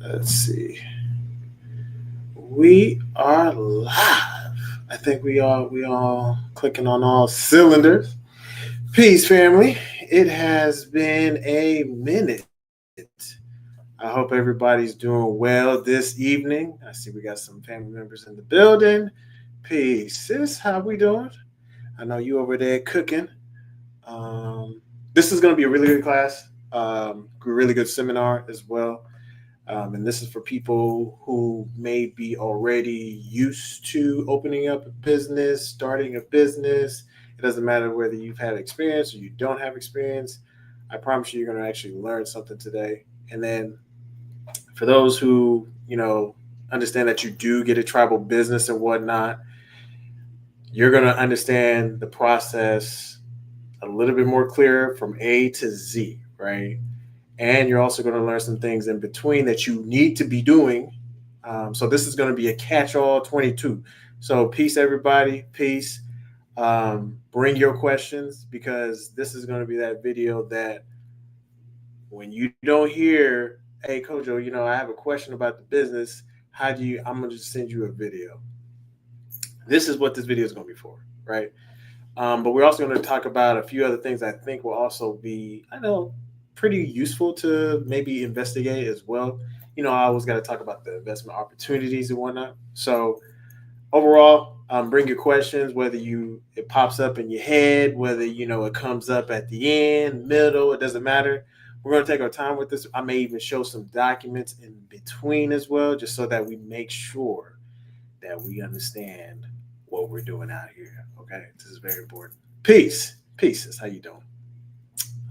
Let's see. We are live. I think we all clicking on all cylinders. Peace, family. It has been a minute. I hope everybody's doing well this evening. I see we got some family members in the building. Peace, sis. How we doing? I know you over there cooking. This is going to be a really good class, really good seminar as well. And this is for people who may be already used to opening up a business, starting a business. It doesn't matter whether you've had experience or you don't have experience. I promise you, you're going to actually learn something today. And then for those who, understand that you do get a tribal business and whatnot, you're going to understand the process a little bit more clear from A to Z, right? And you're also going to learn some things in between that you need to be doing. So this is going to be a catch-all 22. So peace, everybody. Peace. Bring your questions because this is going to be that video that when you don't hear, hey, Kojo, I have a question about the business. How do you? I'm going to just send you a video. This is what this video is going to be for, right? But we're also going to talk about a few other things I think will also be, I know, pretty useful to maybe investigate as well. I always got to talk about the investment opportunities and whatnot. So overall, bring your questions, whether it pops up in your head, whether it comes up at the end, middle, it doesn't matter. We're going to take our time with this. I may even show some documents in between as well, just so that we make sure that we understand what we're doing out here. Okay, this is very important. Peace, pieces. How you doing?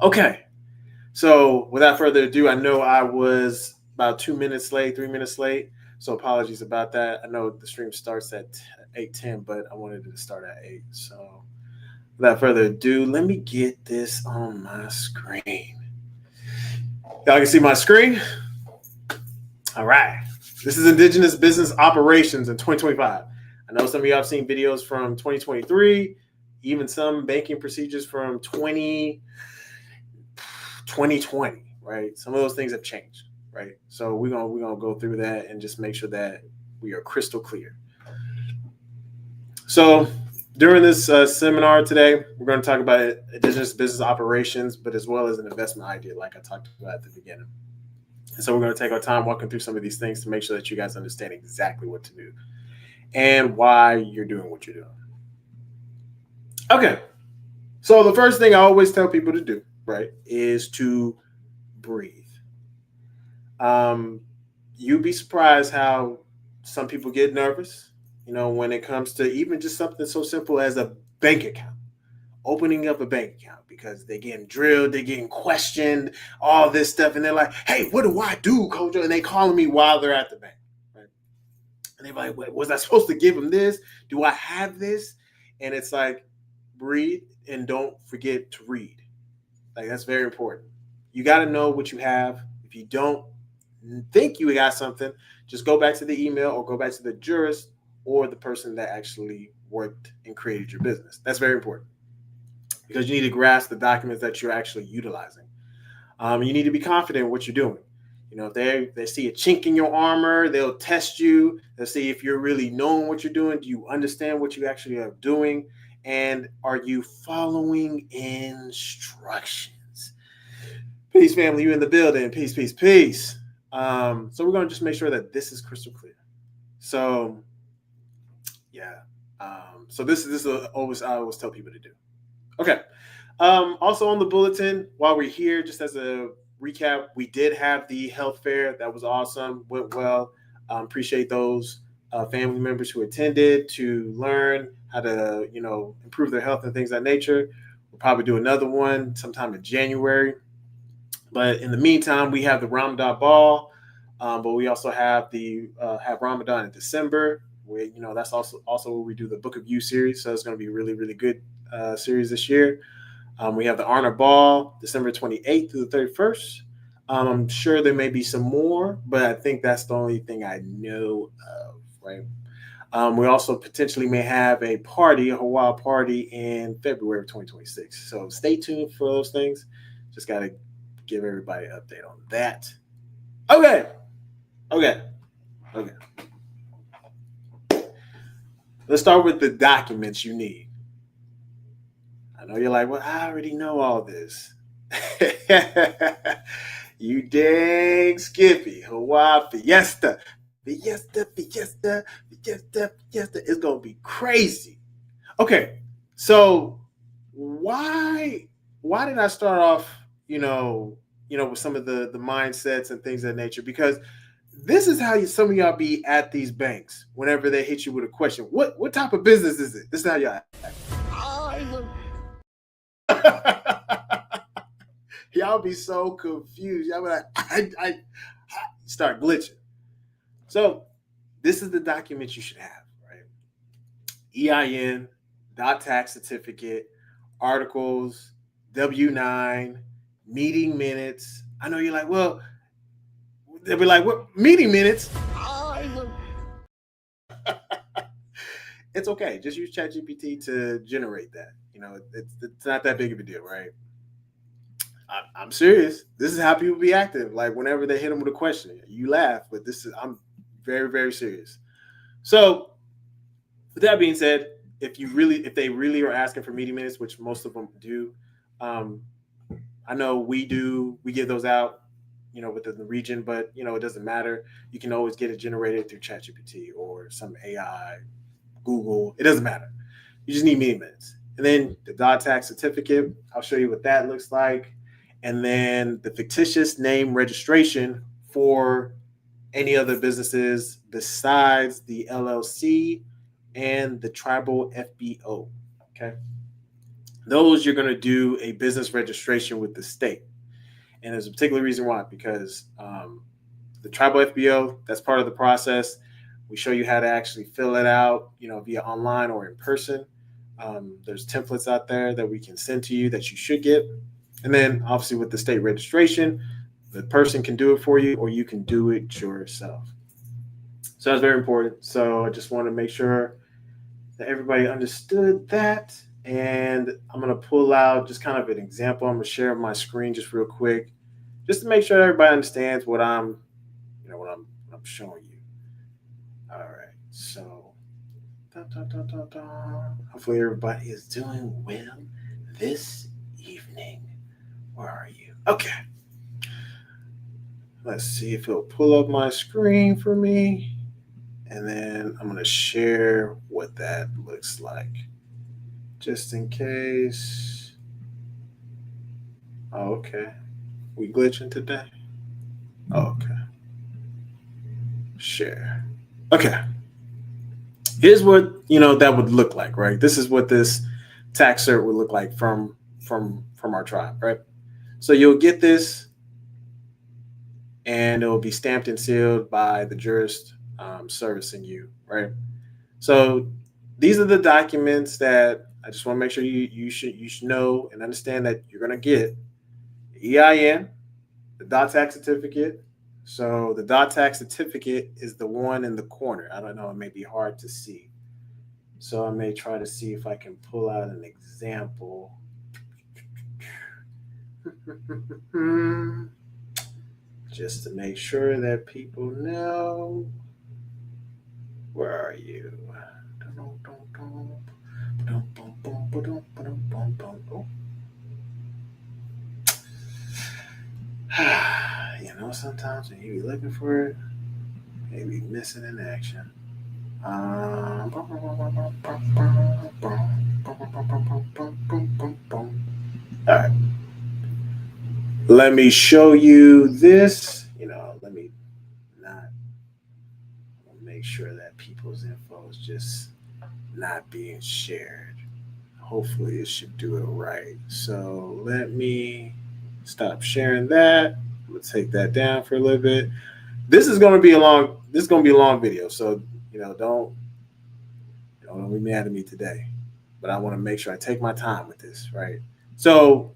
Okay, so without further ado, I know I was about 2 minutes late, 3 minutes late. So apologies about that. I know the stream starts at 8:10, but I wanted it to start at 8. So without further ado, let me get this on my screen. Y'all can see my screen? All right. This is Indigenous Business Operations in 2025. I know some of you have seen videos from 2023, even some banking procedures from 2020, right? Some of those things have changed, right? So we're gonna go through that and just make sure that we are crystal clear. So during this seminar today, we're going to talk about indigenous business operations, but as well as an investment idea, like I talked about at the beginning. And so we're going to take our time walking through some of these things to make sure that you guys understand exactly what to do and why you're doing what you're doing. Okay. So the first thing I always tell people to do, right, is to breathe. You'd be surprised how some people get nervous, when it comes to even just something so simple as a bank account, opening up a bank account, because they're getting drilled, they're getting questioned, all this stuff, and they're like, "Hey, what do I do, coach?" And they calling me while they're at the bank, right? And they're like, "Wait, was I supposed to give them this? Do I have this?" And it's like, breathe and don't forget to read. Like, that's very important. You got to know what you have. If you don't think you got something, just go back to the email or go back to the jurist or the person that actually worked and created your business. That's very important because you need to grasp the documents that you're actually utilizing. You need to be confident in what you're doing. If they see a chink in your armor, they'll test you. They'll see if you're really knowing what you're doing. Do you understand what you actually are doing? And are you following instructions? Peace, family. You in the building. Peace, peace, peace. So we're going to just make sure that this is crystal clear. So, yeah. So this is always I always tell people to do. Okay. Also on the bulletin, while we're here, just as a recap, we did have the health fair. That was awesome. Went well. Appreciate those family members who attended to learn how to, improve their health and things of that nature. We'll probably do another one sometime in January. But in the meantime, we have the Ramadan ball, but we also have have Ramadan in December. That's also where we do the Book of You series. So it's going to be a really, really good series this year. We have the Honor Ball, December 28th through the 31st. I'm sure there may be some more, but I think that's the only thing I know of, right? We also potentially may have a Hawaii party in February of 2026. So stay tuned for those things. Just got to give everybody an update on that. Okay. Okay. Okay. Let's start with the documents you need. I know you're like, well, I already know all this. You dang Skippy. Hawaii Fiesta. Fiesta, Fiesta, Fiesta, Fiesta. It's gonna be crazy. Okay, so why did I start off, with some of the mindsets and things of that nature? Because this is how some of y'all be at these banks whenever they hit you with a question. What type of business is it? This is how y'all act. Y'all be so confused. Y'all be like, I start glitching. So this is the document you should have, right? EIN, dot tax certificate, articles, W-9, meeting minutes. I know you're like, well, they'll be like, what meeting minutes? It's okay. Just use ChatGPT to generate that. It's not that big of a deal, right? I'm serious. This is how people be acting. Like whenever they hit them with a question, you laugh, but I'm very, very serious. So with that being said, if they really are asking for meeting minutes, which most of them do, um, I know we give those out, within the region, but it doesn't matter. You can always get it generated through ChatGPT or some AI, Google. It doesn't matter. You just need meeting minutes. And then the dot tax certificate, I'll show you what that looks like. And then the fictitious name registration for any other businesses besides the LLC and the tribal FBO. Okay. Those you're going to do a business registration with the state. And there's a particular reason why, because the tribal FBO, that's part of the process. We show you how to actually fill it out, via online or in person. There's templates out there that we can send to you that you should get. And then obviously with the state registration, the person can do it for you or you can do it yourself. So that's very important. So I just want to make sure that everybody understood that. And I'm going to pull out just kind of an example. I'm going to share my screen just real quick, just to make sure everybody understands what I'm showing you. All right. So hopefully everybody is doing well this evening. Where are you? Okay. Let's see if it'll pull up my screen for me. And then I'm going to share what that looks like. Just in case. Oh, okay. We glitching today? Oh, okay. Share. Okay. Here's what, that would look like, right? This is what this tax cert would look like from our tribe, right? So you'll get this and it will be stamped and sealed by the jurist servicing you, right? So these are the documents that I just want to make sure you should know and understand that you're going to get. EIN, the dot tax certificate. So the dot tax certificate is the one in the corner. I don't know, it may be hard to see. So I may try to see if I can pull out an example. Just to make sure that people know. Where are you? Sometimes when you be looking for it, you be missing in action. All right. Let me show you this. Let me not make sure that people's info is just not being shared. Hopefully it should do it right. So let me stop sharing that. I'm gonna take that down for a little bit. This is gonna be a long video. So don't be mad at me today. But I want to make sure I take my time with this, right? So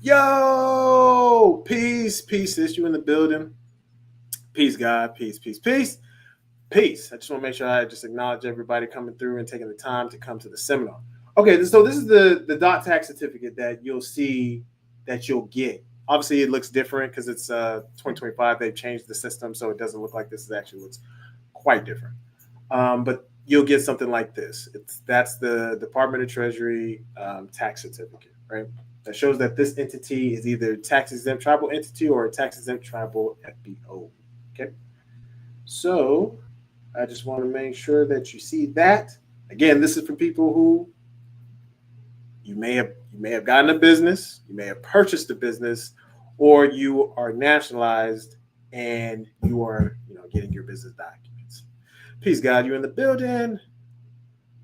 yo, peace, sis, you in the building. Peace, God, peace. Peace. I just want to make sure I just acknowledge everybody coming through and taking the time to come to the seminar. Okay, so this is the dot tax certificate that you'll see that you'll get Obviously, it looks different because it's 2025. They've changed the system, so it doesn't look like this. It actually looks quite different. But you'll get something like this. That's the Department of Treasury tax certificate, right? That shows that this entity is either tax exempt tribal entity or a tax exempt tribal FBO. Okay, so I just want to make sure that you see that. Again, this is for people who you may have gotten a business, you may have purchased a business, or you are nationalized and you are getting your business documents. Peace, God, you in the building?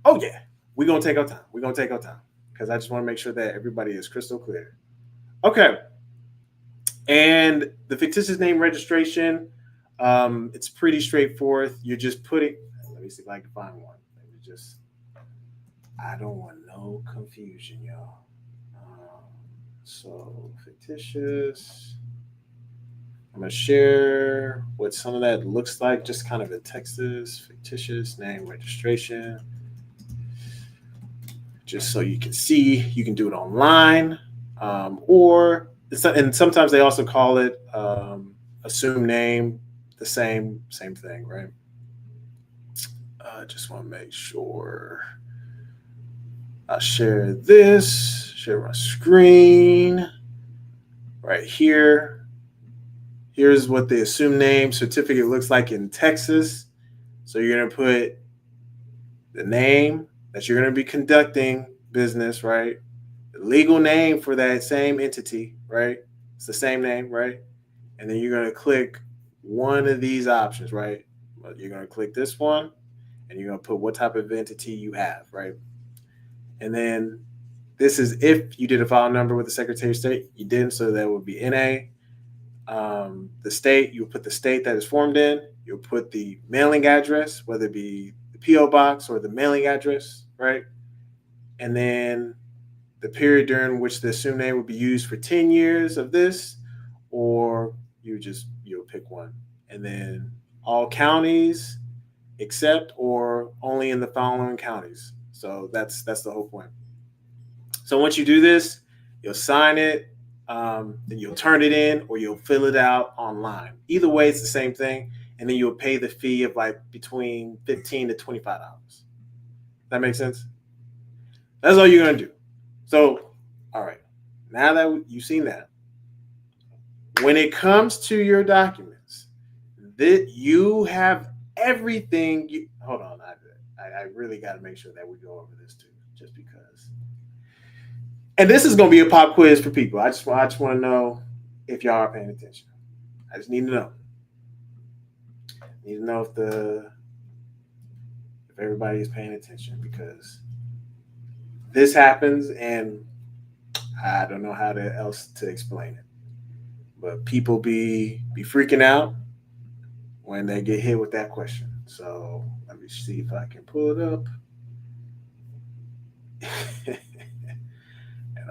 Oh yeah, we're gonna take our time. We're gonna take our time because I just want to make sure that everybody is crystal clear. Okay, and the fictitious name registration, it's pretty straightforward. You're just putting. Let me see if I can find one. Let me just. I don't want no confusion, y'all. So fictitious. I'm gonna share what some of that looks like, just kind of in Texas. Fictitious name registration, just so you can see. You can do it online, or and sometimes they also call it assume name. The same thing, right? I just want to make sure I share this. Share my screen right here. Here's what the assumed name certificate looks like in Texas. So you're going to put the name that you're going to be conducting business, right? The legal name for that same entity, right? It's the same name, right? And then you're going to click one of these options, right? You're going to click this one and you're going to put what type of entity you have, right? And then this is if you did a file number with the Secretary of State. You didn't, so that would be NA. The state, you'll put the state that is formed in. You'll put the mailing address, whether it be the PO box or the mailing address, right? And then the period during which the assumed name will be used for 10 years of this, or you'll pick one. And then all counties except or only in the following counties. So that's the whole point. So once you do this, you'll sign it, then you'll turn it in or you'll fill it out online. Either way, it's the same thing. And then you'll pay the fee of like between $15 to $25. That makes sense? That's all you're going to do. So, all right. Now that you've seen that, when it comes to your documents, that you have everything. Hold on. I really got to make sure that we go over this too, just because. And this is going to be a pop quiz for people. I just want to know if y'all are paying attention. I just need to know. Need to know if everybody is paying attention because this happens and I don't know how else to explain it. But people be freaking out when they get hit with that question. So let me see if I can pull it up.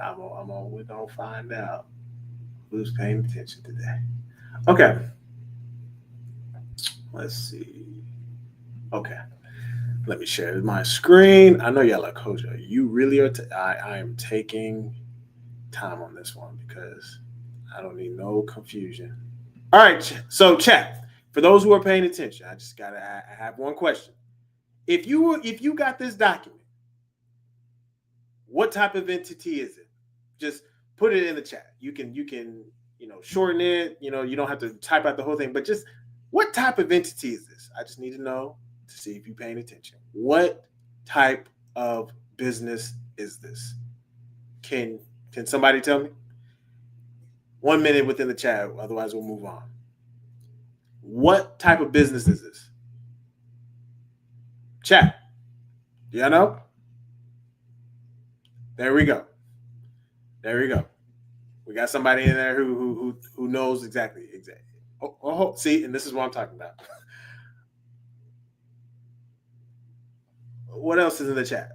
And we're gonna find out who's paying attention today. Okay. Let's see. Okay. Let me share my screen. I know y'all like Hoja. You really are. I am taking time on this one because I don't need no confusion. All right. So chat. For those who are paying attention, I have one question. If you got this document, what type of entity is it? Just put it in the chat. You can shorten it. You don't have to type out the whole thing, but just what type of entity is this? I just need to know to see if you're paying attention. What type of business is this? Can somebody tell me? 1 minute within the chat, otherwise we'll move on. What type of business is this? Chat. Do y'all know? There we go. We got somebody in there who knows exactly. Oh, see, and this is what I'm talking about. What else is in the chat?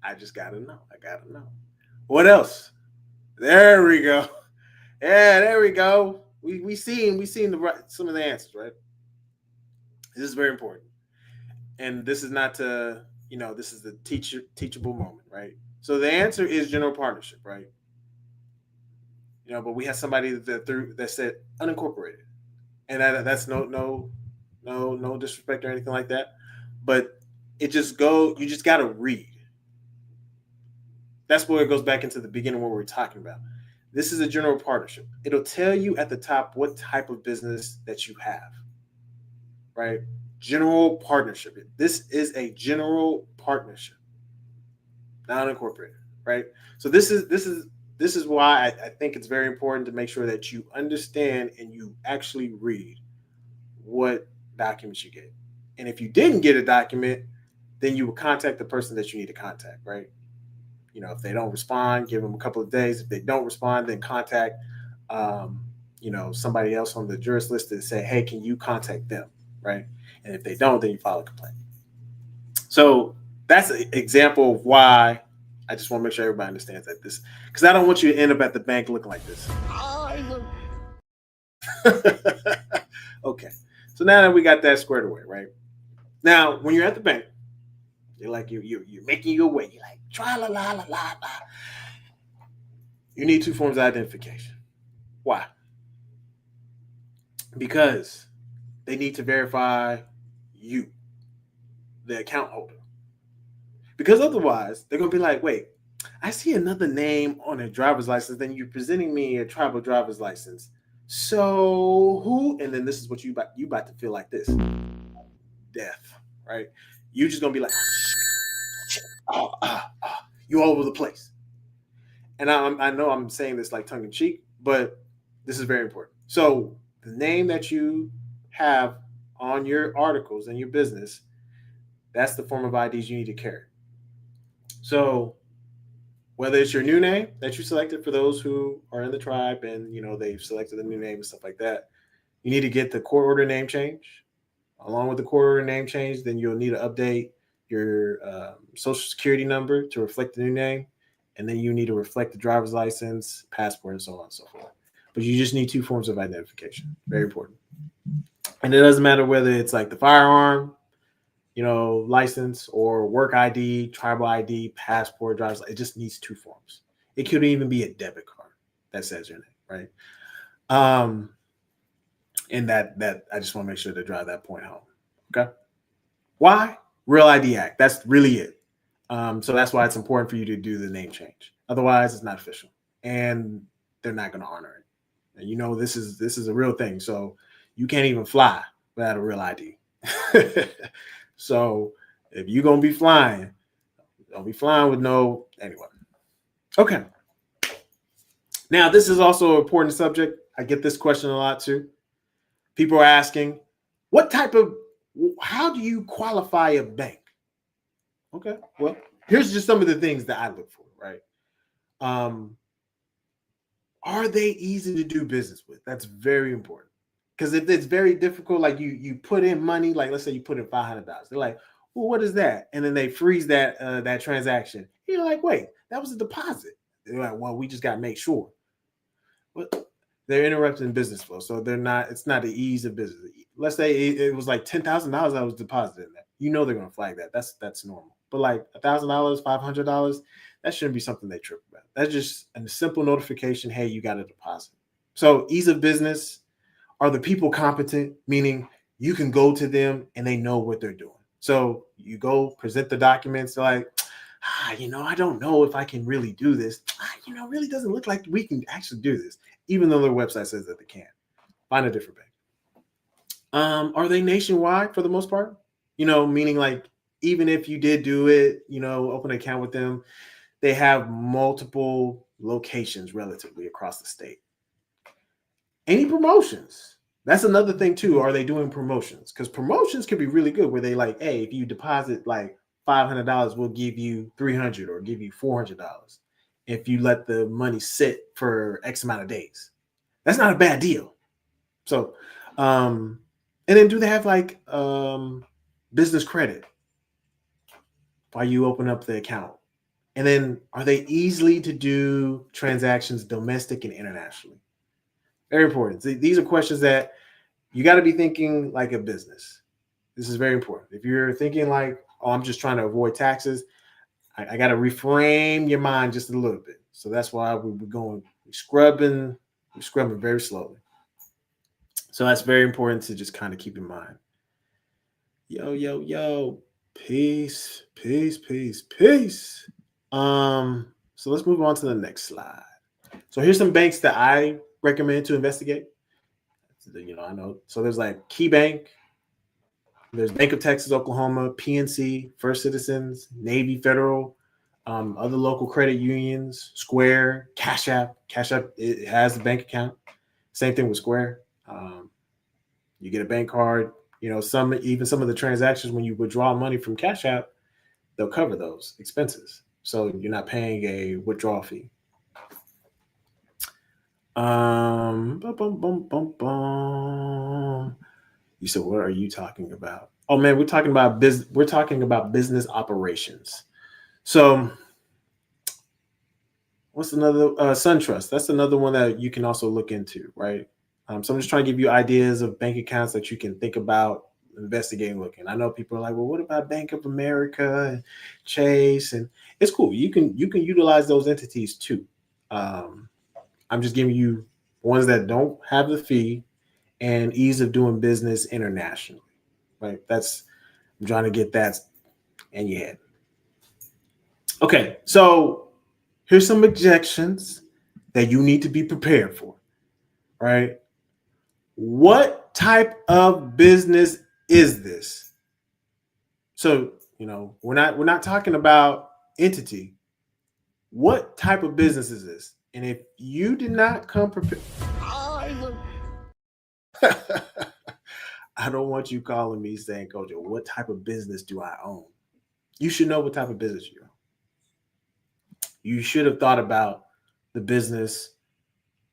I just gotta know. What else? There we go. Yeah, there we go. We seen some of the answers, right? This is very important, and this is not to this is the teachable moment, right? So the answer is general partnership, right? But we had somebody that said unincorporated, and that's no disrespect or anything like that, but you just got to read. That's where it goes back into the beginning what we were talking about. This is a general partnership. It'll tell you at the top what type of business that you have, right? General partnership. This is a general partnership, not unincorporated, right? So this is why I think it's very important to make sure that you understand and you actually read what documents you get. And if you didn't get a document, then you will contact the person that you need to contact, right? If they don't respond, give them a couple of days. If they don't respond, then contact, somebody else on the jurist list to say, hey, can you contact them, right? And if they don't, then you file a complaint. So that's an example of why I just want to make sure everybody understands that because I don't want you to end up at the bank looking like this. Okay. So now that we got that squared away, right? Now, when you're at the bank, you're like you're making your way. You're like tra la la la la. You need 2 forms of identification. Why? Because they need to verify you, the account holder. Because otherwise, they're gonna be like, wait, I see another name on a driver's license, then you're presenting me a tribal driver's license. So who? And then this is what you about to feel like this. Death, right? You just gonna be like, you all over the place. And I know I'm saying this like tongue in cheek, but this is very important. So the name that you have on your articles and your business, that's the form of IDs you need to carry. So whether it's your new name that you selected for those who are in the tribe and they've selected a new name and stuff like that, you need to get the court order name change. Along with the court order name change, then you'll need to update your social security number to reflect the new name, and then you need to reflect the driver's license, passport, and so on and so forth. But you just need 2 forms of identification. Very important. And it doesn't matter whether it's like the firearm, license or work ID, tribal ID, passport, driver's license. It just needs 2 forms. It could even be a debit card that says your name, right? And that I just want to make sure to drive that point home. Okay. Why? Real ID Act. That's really it. So that's why it's important for you to do the name change. Otherwise, it's not official, and they're not going to honor it. And this is a real thing. So you can't even fly without a real ID. So if you're gonna be flying, don't be flying with no anyway. Okay. Now this is also an important subject. I get this question a lot too. People are asking, how do you qualify a bank? Okay, well, here's just some of the things that I look for, right? Are they easy to do business with? That's very important. Because if it's very difficult, like you put in money, like let's say you put in $500, they're like, well, what is that? And then they freeze that transaction. You're like, wait, that was a deposit. They're like, well, we just got to make sure. But they're interrupting business flow, so it's not the ease of business. Let's say it was like $10,000 that was deposited in that. They're going to flag that. That's normal. But like $1,000, $500, that shouldn't be something they trip about. That's just a simple notification. Hey, you got a deposit. So ease of business. Are the people competent? Meaning you can go to them and they know what they're doing. So you go present the documents. They're like, I don't know if I can really do this. Really doesn't look like we can actually do this, even though their website says that they can. Find a different bank. Are they nationwide for the most part? Meaning like even if you did do it, open an account with them, they have multiple locations relatively across the state. Any promotions? That's another thing too. Are they doing promotions? Because promotions can be really good where they like, hey, if you deposit like $500, we'll give you $300 or give you $400 if you let the money sit for X amount of days. That's not a bad deal. So, and then do they have like business credit while you open up the account? And then are they easily to do transactions domestic and internationally? Very important. These are questions that you got to be thinking like a business. This is very important. If you're thinking like, oh, I'm just trying to avoid taxes, I got to reframe your mind just a little bit. So that's why we're scrubbing We're scrubbing very slowly. So that's very important to just kind of keep in mind. Yo, yo, yo. Peace, peace, peace, peace. So let's move on to the next slide. So here's some banks that I recommend to investigate. I know. So there's like Key Bank, there's Bank of Texas, Oklahoma, PNC, First Citizens, Navy Federal, other local credit unions, Square, Cash App. Cash App, it has a bank account. Same thing with Square. You get a bank card. Some of the transactions when you withdraw money from Cash App, they'll cover those expenses. So you're not paying a withdrawal fee. Bum, bum, bum, bum, bum. You said, what are you talking about? Oh man, we're talking about business. We're talking about business operations. So what's another SunTrust? That's another one that you can also look into, right? So I'm just trying to give you ideas of bank accounts that you can think about investigating, looking. I know people are like, well, what about Bank of America and Chase? And it's cool. You can utilize those entities too. I'm just giving you ones that don't have the fee and ease of doing business internationally. Right? I'm trying to get that in your head. Okay, so here's some objections that you need to be prepared for. Right? What type of business is this? So, we're not talking about entity. What type of business is this? And if you did not come prepared, I don't want you calling me saying, Coach, what type of business do I own? You should know what type of business you own. You should have thought about the business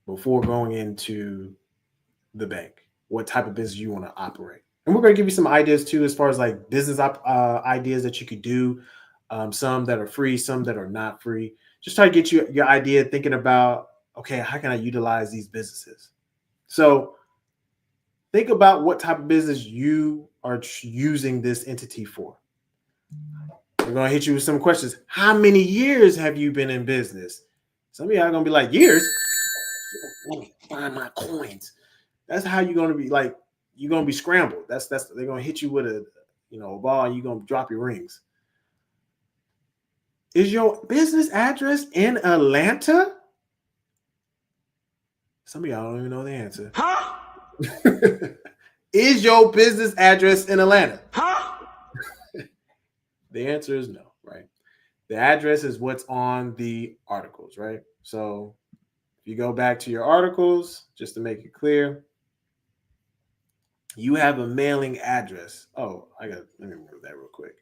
before going into the bank, what type of business you want to operate. And we're going to give you some ideas too, as far as like business ideas that you could do, some that are free, some that are not free. Just try to get you your idea thinking about, okay, how can I utilize these businesses? So think about what type of business you are using this entity for. We're going to hit you with some questions. How many years have you been in business? Some of y'all are going to be like, years? Let me find my coins. That's how you're going to be like, you're going to be scrambled. That's they're going to hit you with a ball and you're going to drop your rings. Is your business address in Atlanta? Some of y'all don't even know the answer. Huh? Is your business address in Atlanta? Huh? The answer is no, right? The address is what's on the articles, right? So if you go back to your articles, just to make it clear, you have a mailing address. Oh, let me remove that real quick.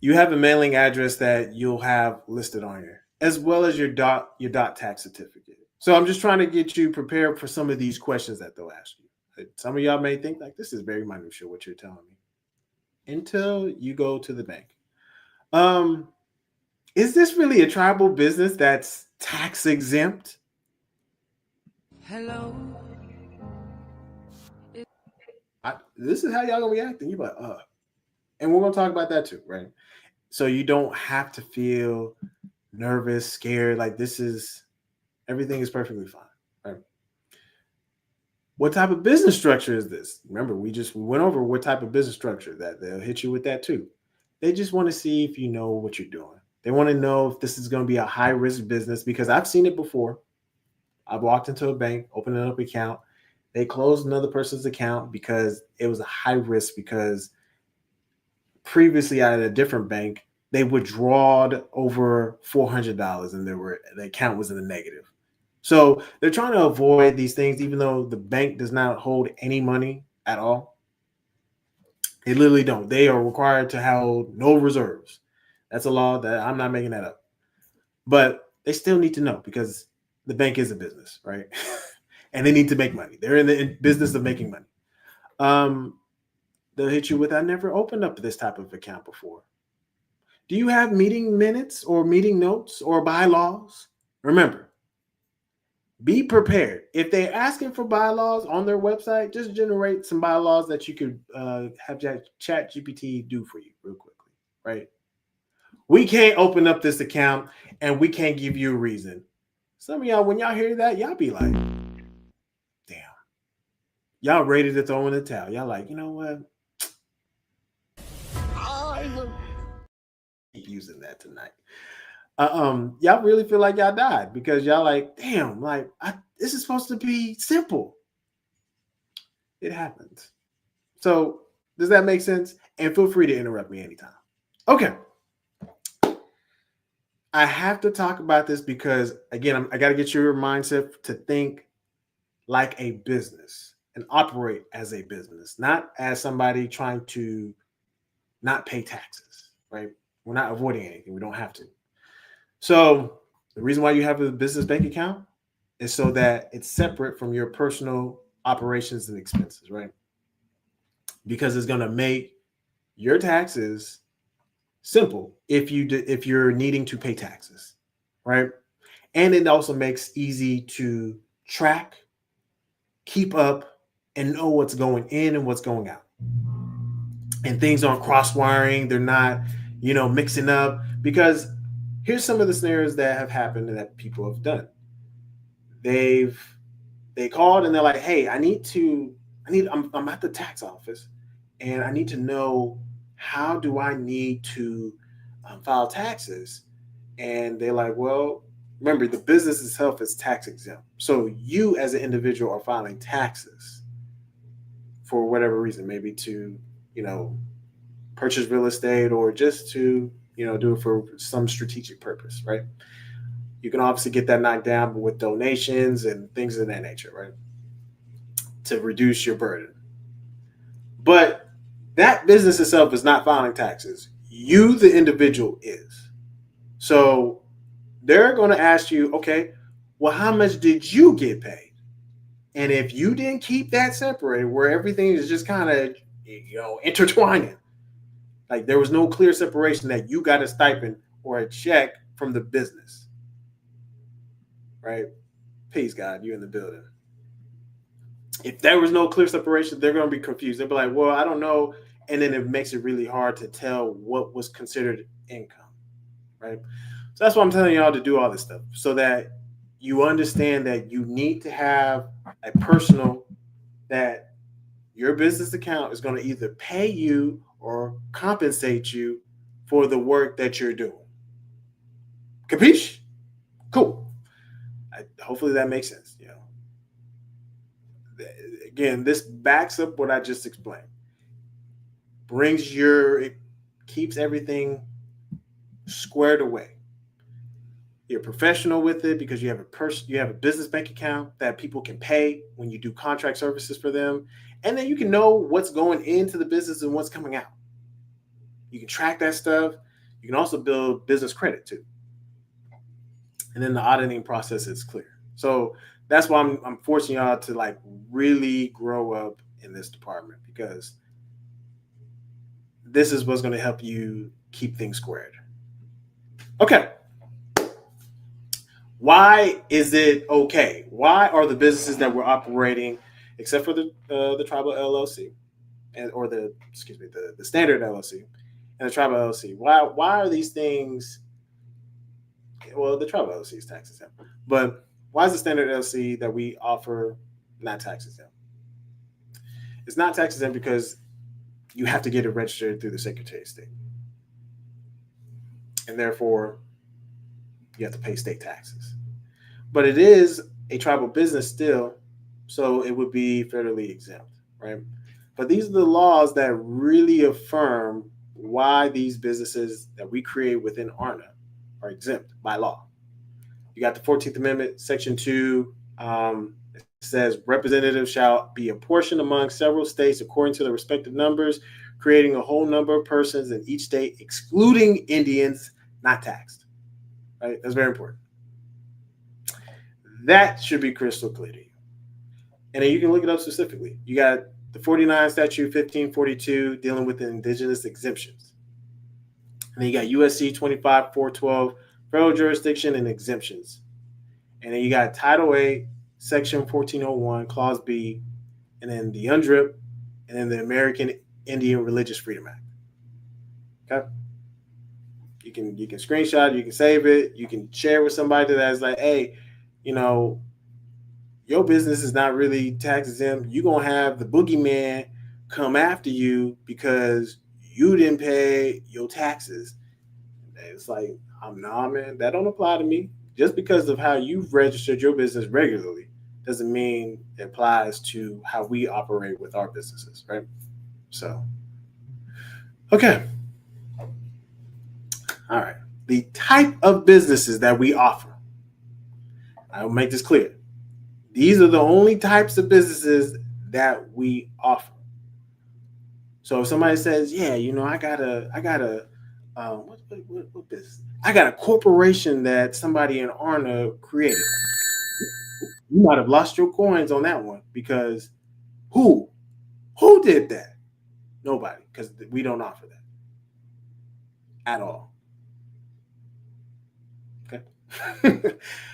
You have a mailing address that you'll have listed on here, as well as your dot tax certificate. So I'm just trying to get you prepared for some of these questions that they'll ask you. Some of y'all may think like this is very minutiae what you're telling me, until you go to the bank. Is this really a tribal business that's tax exempt? Hello. This is how y'all gonna react, and you're like, and we're gonna talk about that too, right? So you don't have to feel nervous, scared. Like everything is perfectly fine, right? What type of business structure is this? Remember, we went over what type of business structure that they'll hit you with that too. They just want to see if you know what you're doing. They want to know if this is going to be a high risk business because I've seen it before. I've walked into a bank, opened an account. They closed another person's account because it was a high risk because previously at a different bank, they withdrawed over $400 and the account was in the negative. So they're trying to avoid these things, even though the bank does not hold any money at all. They literally don't. They are required to hold no reserves. That's a law that I'm not making that up. But they still need to know because the bank is a business, right? And they need to make money. They're in the business of making money. They'll hit you with, I never opened up this type of account before. Do you have meeting minutes or meeting notes or bylaws? Remember, be prepared. If they're asking for bylaws on their website, just generate some bylaws that you could have Chat GPT do for you real quickly, right? We can't open up this account and we can't give you a reason. Some of y'all, when y'all hear that, y'all be like, damn. Y'all ready to throw in the towel. Y'all like, you know what? I keep using that tonight. Y'all really feel like y'all died because y'all like, damn, like this is supposed to be simple. It happens. So does that make sense? And feel free to interrupt me anytime. Okay. I have to talk about this because again, I got to get your mindset to think like a business and operate as a business, not as somebody trying to not pay taxes, right? We're not avoiding anything. We don't have to. So the reason why you have a business bank account is so that it's separate from your personal operations and expenses, right? Because it's going to make your taxes simple if you're needing to pay taxes, right? And it also makes easy to track, keep up, and know what's going in and what's going out. And things aren't cross wiring, they're not, mixing up. Because here's some of the scenarios that have happened and that people have done. They've they called and they're like, hey, I'm at the tax office and I need to know how do I need to file taxes. And they're like, well, remember the business itself is tax exempt, so you as an individual are filing taxes for whatever reason, maybe to you know purchase real estate or just to do it for some strategic purpose, right? You can obviously get that knocked down, but with donations and things of that nature, right, to reduce your burden. But that business itself is not filing taxes. You, the individual, is. So they're going to ask you, okay, well, how much did you get paid? And if you didn't keep that separated, where everything is just kind of, intertwining, like there was no clear separation that you got a stipend or a check from the business, right? Peace, God, you in the building. If there was no clear separation, they're going to be confused. They'll be like, well, I don't know. And then it makes it really hard to tell what was considered income, right? So that's why I'm telling y'all to do all this stuff so that you understand that you need to have a personal, that your business account is going to either pay you or compensate you for the work that you're doing. Capiche? Cool. Hopefully that makes sense. Again, this backs up what I just explained. It keeps everything squared away. You're professional with it because you have a business bank account that people can pay when you do contract services for them, and then you can know what's going into the business and what's coming out. You can track that stuff. You can also build business credit too, and then the auditing process is clear. So that's why I'm forcing y'all to like really grow up in this department, because this is what's going to help you keep things squared. Okay. Why is it okay? Why are the businesses that we're operating, except for the tribal LLC or the standard LLC and the tribal LLC? Why are these things? Well, the tribal LLC is tax exempt, but why is the standard LLC that we offer not tax exempt? It's not tax exempt because you have to get it registered through the Secretary of State, and therefore you have to pay state taxes. But it is a tribal business still, so it would be federally exempt, right? But these are the laws that really affirm why these businesses that we create within ARNA are exempt by law. You got the 14th Amendment, Section 2. It says representatives shall be apportioned among several states according to the respective numbers, creating a whole number of persons in each state, excluding Indians, not taxed. Right? That's very important. That should be crystal clear to you. And then you can look it up specifically. You got the 49 statute 1542 dealing with the indigenous exemptions. And then you got USC 25412 federal jurisdiction and exemptions. And then you got Title 8, Section 1401, Clause B, and then the UNDRIP, and then the American Indian Religious Freedom Act. Okay? You can screenshot, you can save it, you can share with somebody that's like, hey, you know, your business is not really tax exempt. You're gonna have the boogeyman come after you because you didn't pay your taxes. It's like, nah, man, that don't apply to me. Just because of how you've registered your business regularly doesn't mean it applies to how we operate with our businesses, right? So, okay, all right. The type of businesses that we offer, I will make this clear. These are the only types of businesses that we offer. So if somebody says, "Yeah, what business? I got a corporation that somebody in Arna created," you might have lost your coins on that one because who who did that? Nobody, because we don't offer that at all. Okay.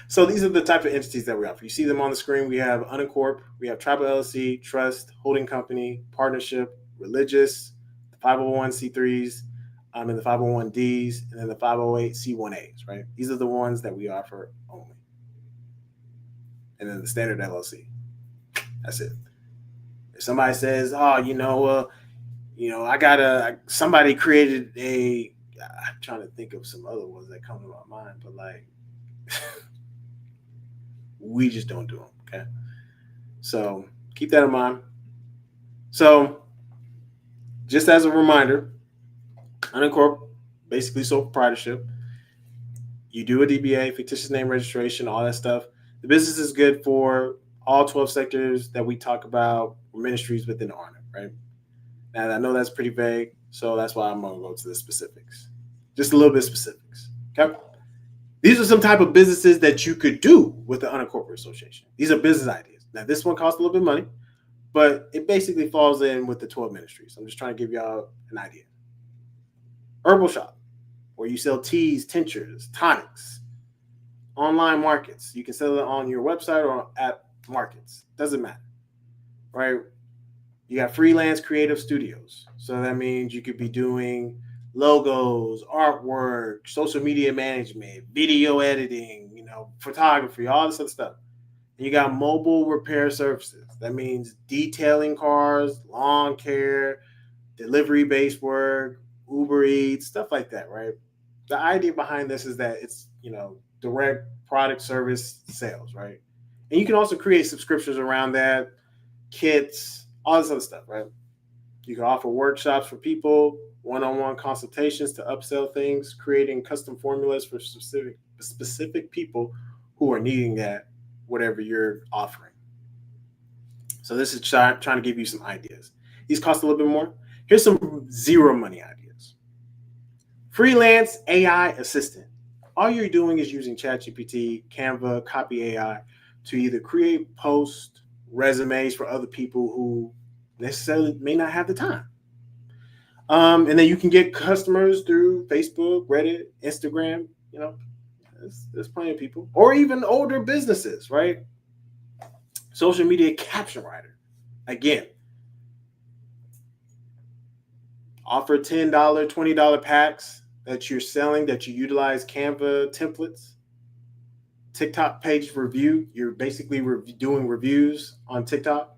So these are the type of entities that we offer. You see them on the screen. We have Unincorp, we have Tribal LLC, Trust, Holding Company, Partnership, Religious, the 501c3s, and the 501ds, and then the 508c1as, right? These are the ones that we offer only. And then the standard LLC. That's it. If somebody says, "Oh, I got somebody created a," I'm trying to think of some other ones that come to my mind, but like, we just don't do them. Okay. So keep that in mind. So just as a reminder, Unincorp, basically sole proprietorship. You do a DBA, fictitious name registration, all that stuff. The business is good for all 12 sectors that we talk about, ministries within ARNA, right? Now, I know that's pretty vague, so that's why I'm going to go to the specifics. Just a little bit of specifics. Okay. These are some type of businesses that you could do with the unincorporated association. These are business ideas. Now, this one costs a little bit of money, but it basically falls in with the 12 ministries. I'm just trying to give y'all an idea. Herbal shop, where you sell teas, tinctures, tonics, online markets. You can sell it on your website or at markets. Doesn't matter, right? You got freelance creative studios. So that means you could be doing logos, artwork, social media management, video editing, photography, all this other stuff. And you got mobile repair services. That means detailing cars, lawn care, delivery based work, Uber Eats, stuff like that, right? The idea behind this is that it's, direct product service sales, right? And you can also create subscriptions around that, kits, all this other stuff, right? You can offer workshops for people, one-on-one consultations to upsell things, creating custom formulas for specific people who are needing that, whatever you're offering. So this is trying to give you some ideas. These cost a little bit more. Here's some zero money ideas. Freelance AI assistant. All you're doing is using ChatGPT, Canva, Copy AI to either create posts, resumes for other people who necessarily may not have the time. And then you can get customers through Facebook, Reddit, Instagram. There's plenty of people, or even older businesses, right? Social media caption writer. Again, offer $10, $20 packs that you're selling that you utilize Canva templates. TikTok page review. You're basically doing reviews on TikTok,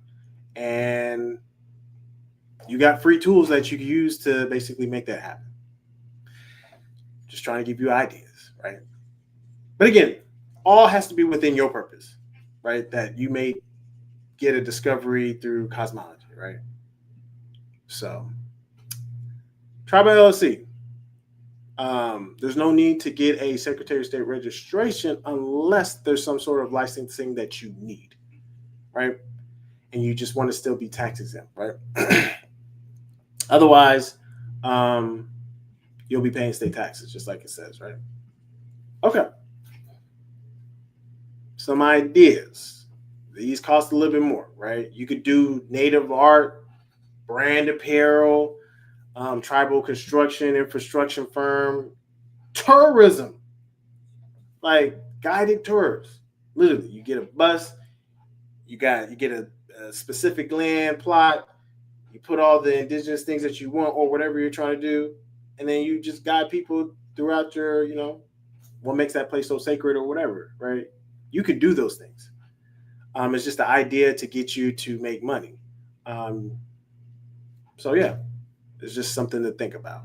and you got free tools that you can use to basically make that happen. Just trying to give you ideas, right? But again, all has to be within your purpose, right? That you may get a discovery through cosmology, right? So, Tribal LLC. There's no need to get a Secretary of State registration unless there's some sort of licensing that you need, right? And you just want to still be tax exempt, right? Otherwise, you'll be paying state taxes, just like it says, right? Okay. Some ideas. These cost a little bit more, right? You could do native art, brand apparel, tribal construction, infrastructure firm, tourism, like guided tours. Literally, you get a bus, you get a specific land plot, you put all the indigenous things that you want or whatever you're trying to do, and then you just guide people throughout your, what makes that place so sacred or whatever, right? You could do those things. It's just the idea to get you to make money. Um, so yeah, it's just something to think about.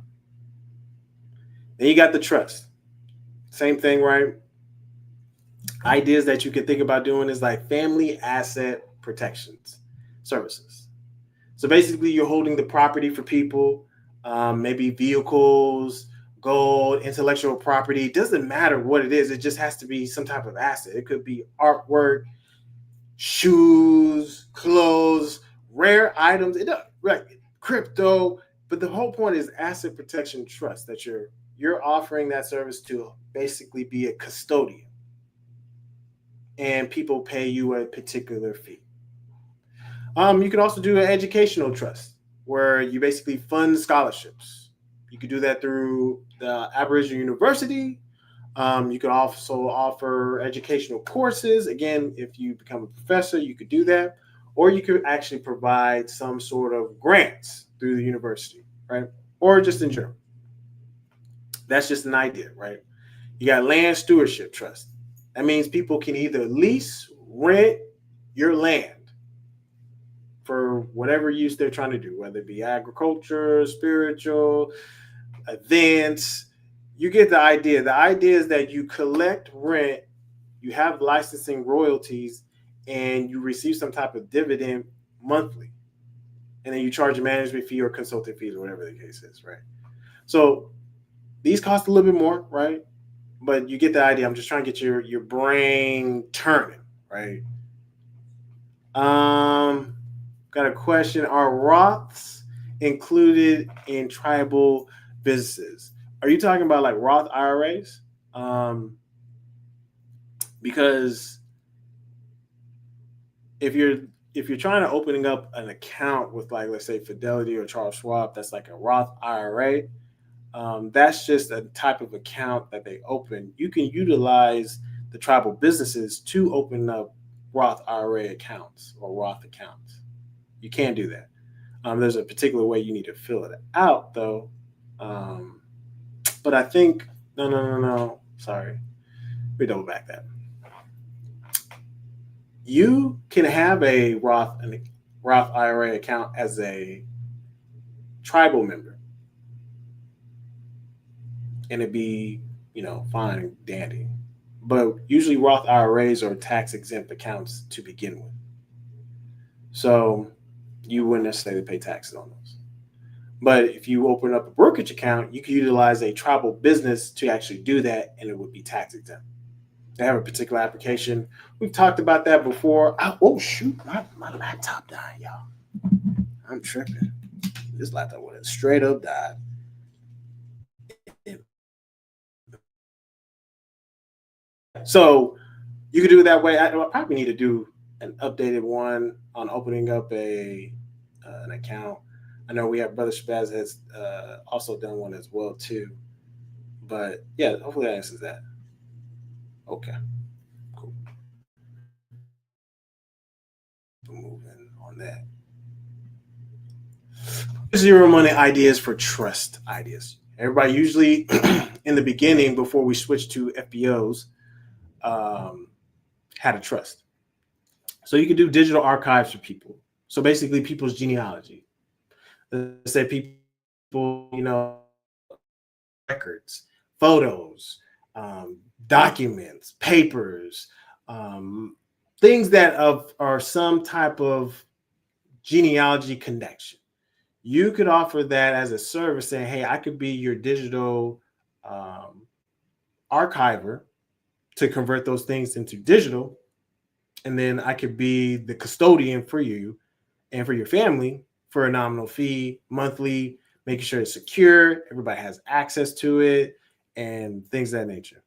Then you got the trust. Same thing, right? Ideas that you can think about doing is like family asset protections services. So basically, you're holding the property for people, maybe vehicles, gold, intellectual property. It doesn't matter what it is. It just has to be some type of asset. It could be artwork, shoes, clothes, rare items. It does, right? Crypto. But the whole point is asset protection trust that you're offering that service to basically be a custodian, and people pay you a particular fee. You can also do an educational trust where you basically fund scholarships. You could do that through the Aboriginal University. You could also offer educational courses. Again, if you become a professor, you could do that. Or you could actually provide some sort of grants through the university, right? Or just in general. That's just an idea, right? You got land stewardship trust. That means people can either lease, rent your land for whatever use they're trying to do, whether it be agriculture, spiritual, events. You get the idea. The idea is that you collect rent, you have licensing royalties, and you receive some type of dividend monthly. And then you charge a management fee or consulting fees or whatever the case is, right? So these cost a little bit more, right? But you get the idea. I'm just trying to get your brain turning, right? Um, Got a question. Are Roths included in tribal businesses? Are you talking about like Roth IRAs? Um, because if you're if you're trying to opening up an account with like let's say Fidelity or Charles Schwab, that's like a Roth IRA. That's just a type of account that they open. You can utilize the tribal businesses to open up Roth IRA accounts or Roth accounts. You can do that. There's a particular way you need to fill it out, though. Um, but I think no. Sorry, we double back that. You can have a Roth IRA account as a tribal member, and it'd be fine and dandy. But usually Roth IRAs are tax exempt accounts to begin with, so you wouldn't necessarily pay taxes on those. But if you open up a brokerage account, you can utilize a tribal business to actually do that, and it would be tax exempt. They have a particular application. We've talked about that before. Oh shoot, my laptop died, y'all. I'm tripping. This laptop would have straight up died. So you could do it that way. I probably need to do an updated one on opening up a an account. I know we have Brother Shabazz has also done one as well too. But yeah, hopefully that answers that. Okay, cool. Moving on that. Zero money ideas for trust ideas. Everybody usually in the beginning before we switch to FBOs um, had a trust. So you can do digital archives for people. So basically people's genealogy. Let's say people, records, photos, documents, papers, um, things that are some type of genealogy connection. You could offer that as a service saying, hey, I could be your digital um, archiver to convert those things into digital. And then I could be the custodian for you and for your family for a nominal fee monthly, making sure it's secure, everybody has access to it, and things of that nature.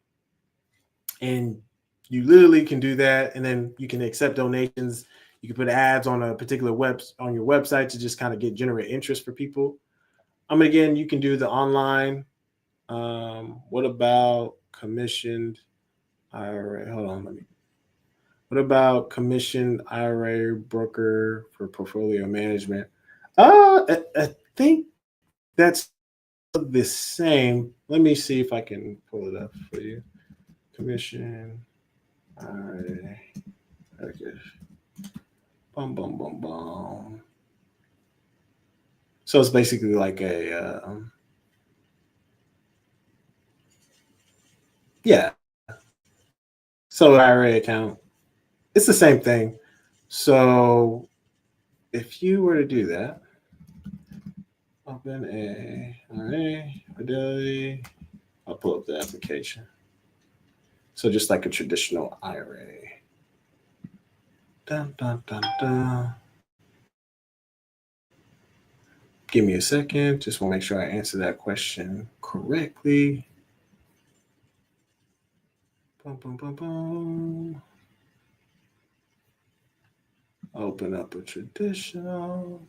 And you literally can do that, and then you can accept donations. You can put ads on a particular on your website to just kind of generate interest for people. Again, you can do the online. What about commissioned IRA? Hold on, let me. What about commissioned IRA broker for portfolio management? I think that's the same. Let me see if I can pull it up for you. Commission. All right. Okay. Bum bum bum bum. So it's basically like yeah. So IRA account. It's the same thing. So if you were to do that, open a IRA Fidelity. I'll pull up the application. So just like a traditional IRA. Dun, dun, dun, dun. Give me a second. Just want to make sure I answer that question correctly. Boom, boom, boom, boom. Open up a traditional.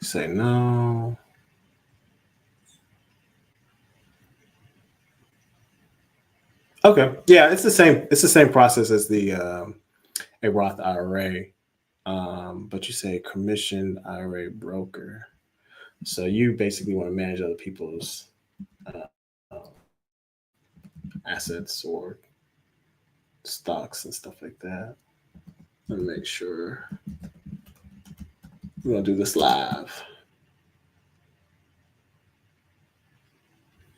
Say no. Okay. Yeah, it's the same. It's the same process as the a Roth IRA, but you say commissioned IRA broker. So you basically want to manage other people's uh, assets or stocks and stuff like that. Let me make sure we're gonna do this live.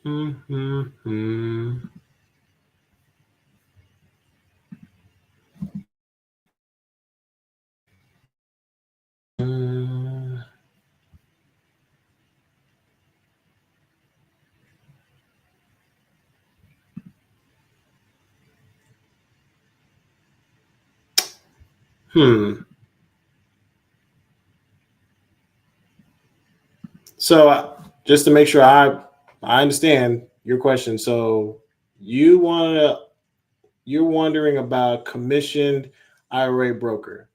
Mm-hmm. Hmm. So just to make sure I understand your question. So you want to you're wondering about commissioned IRA broker.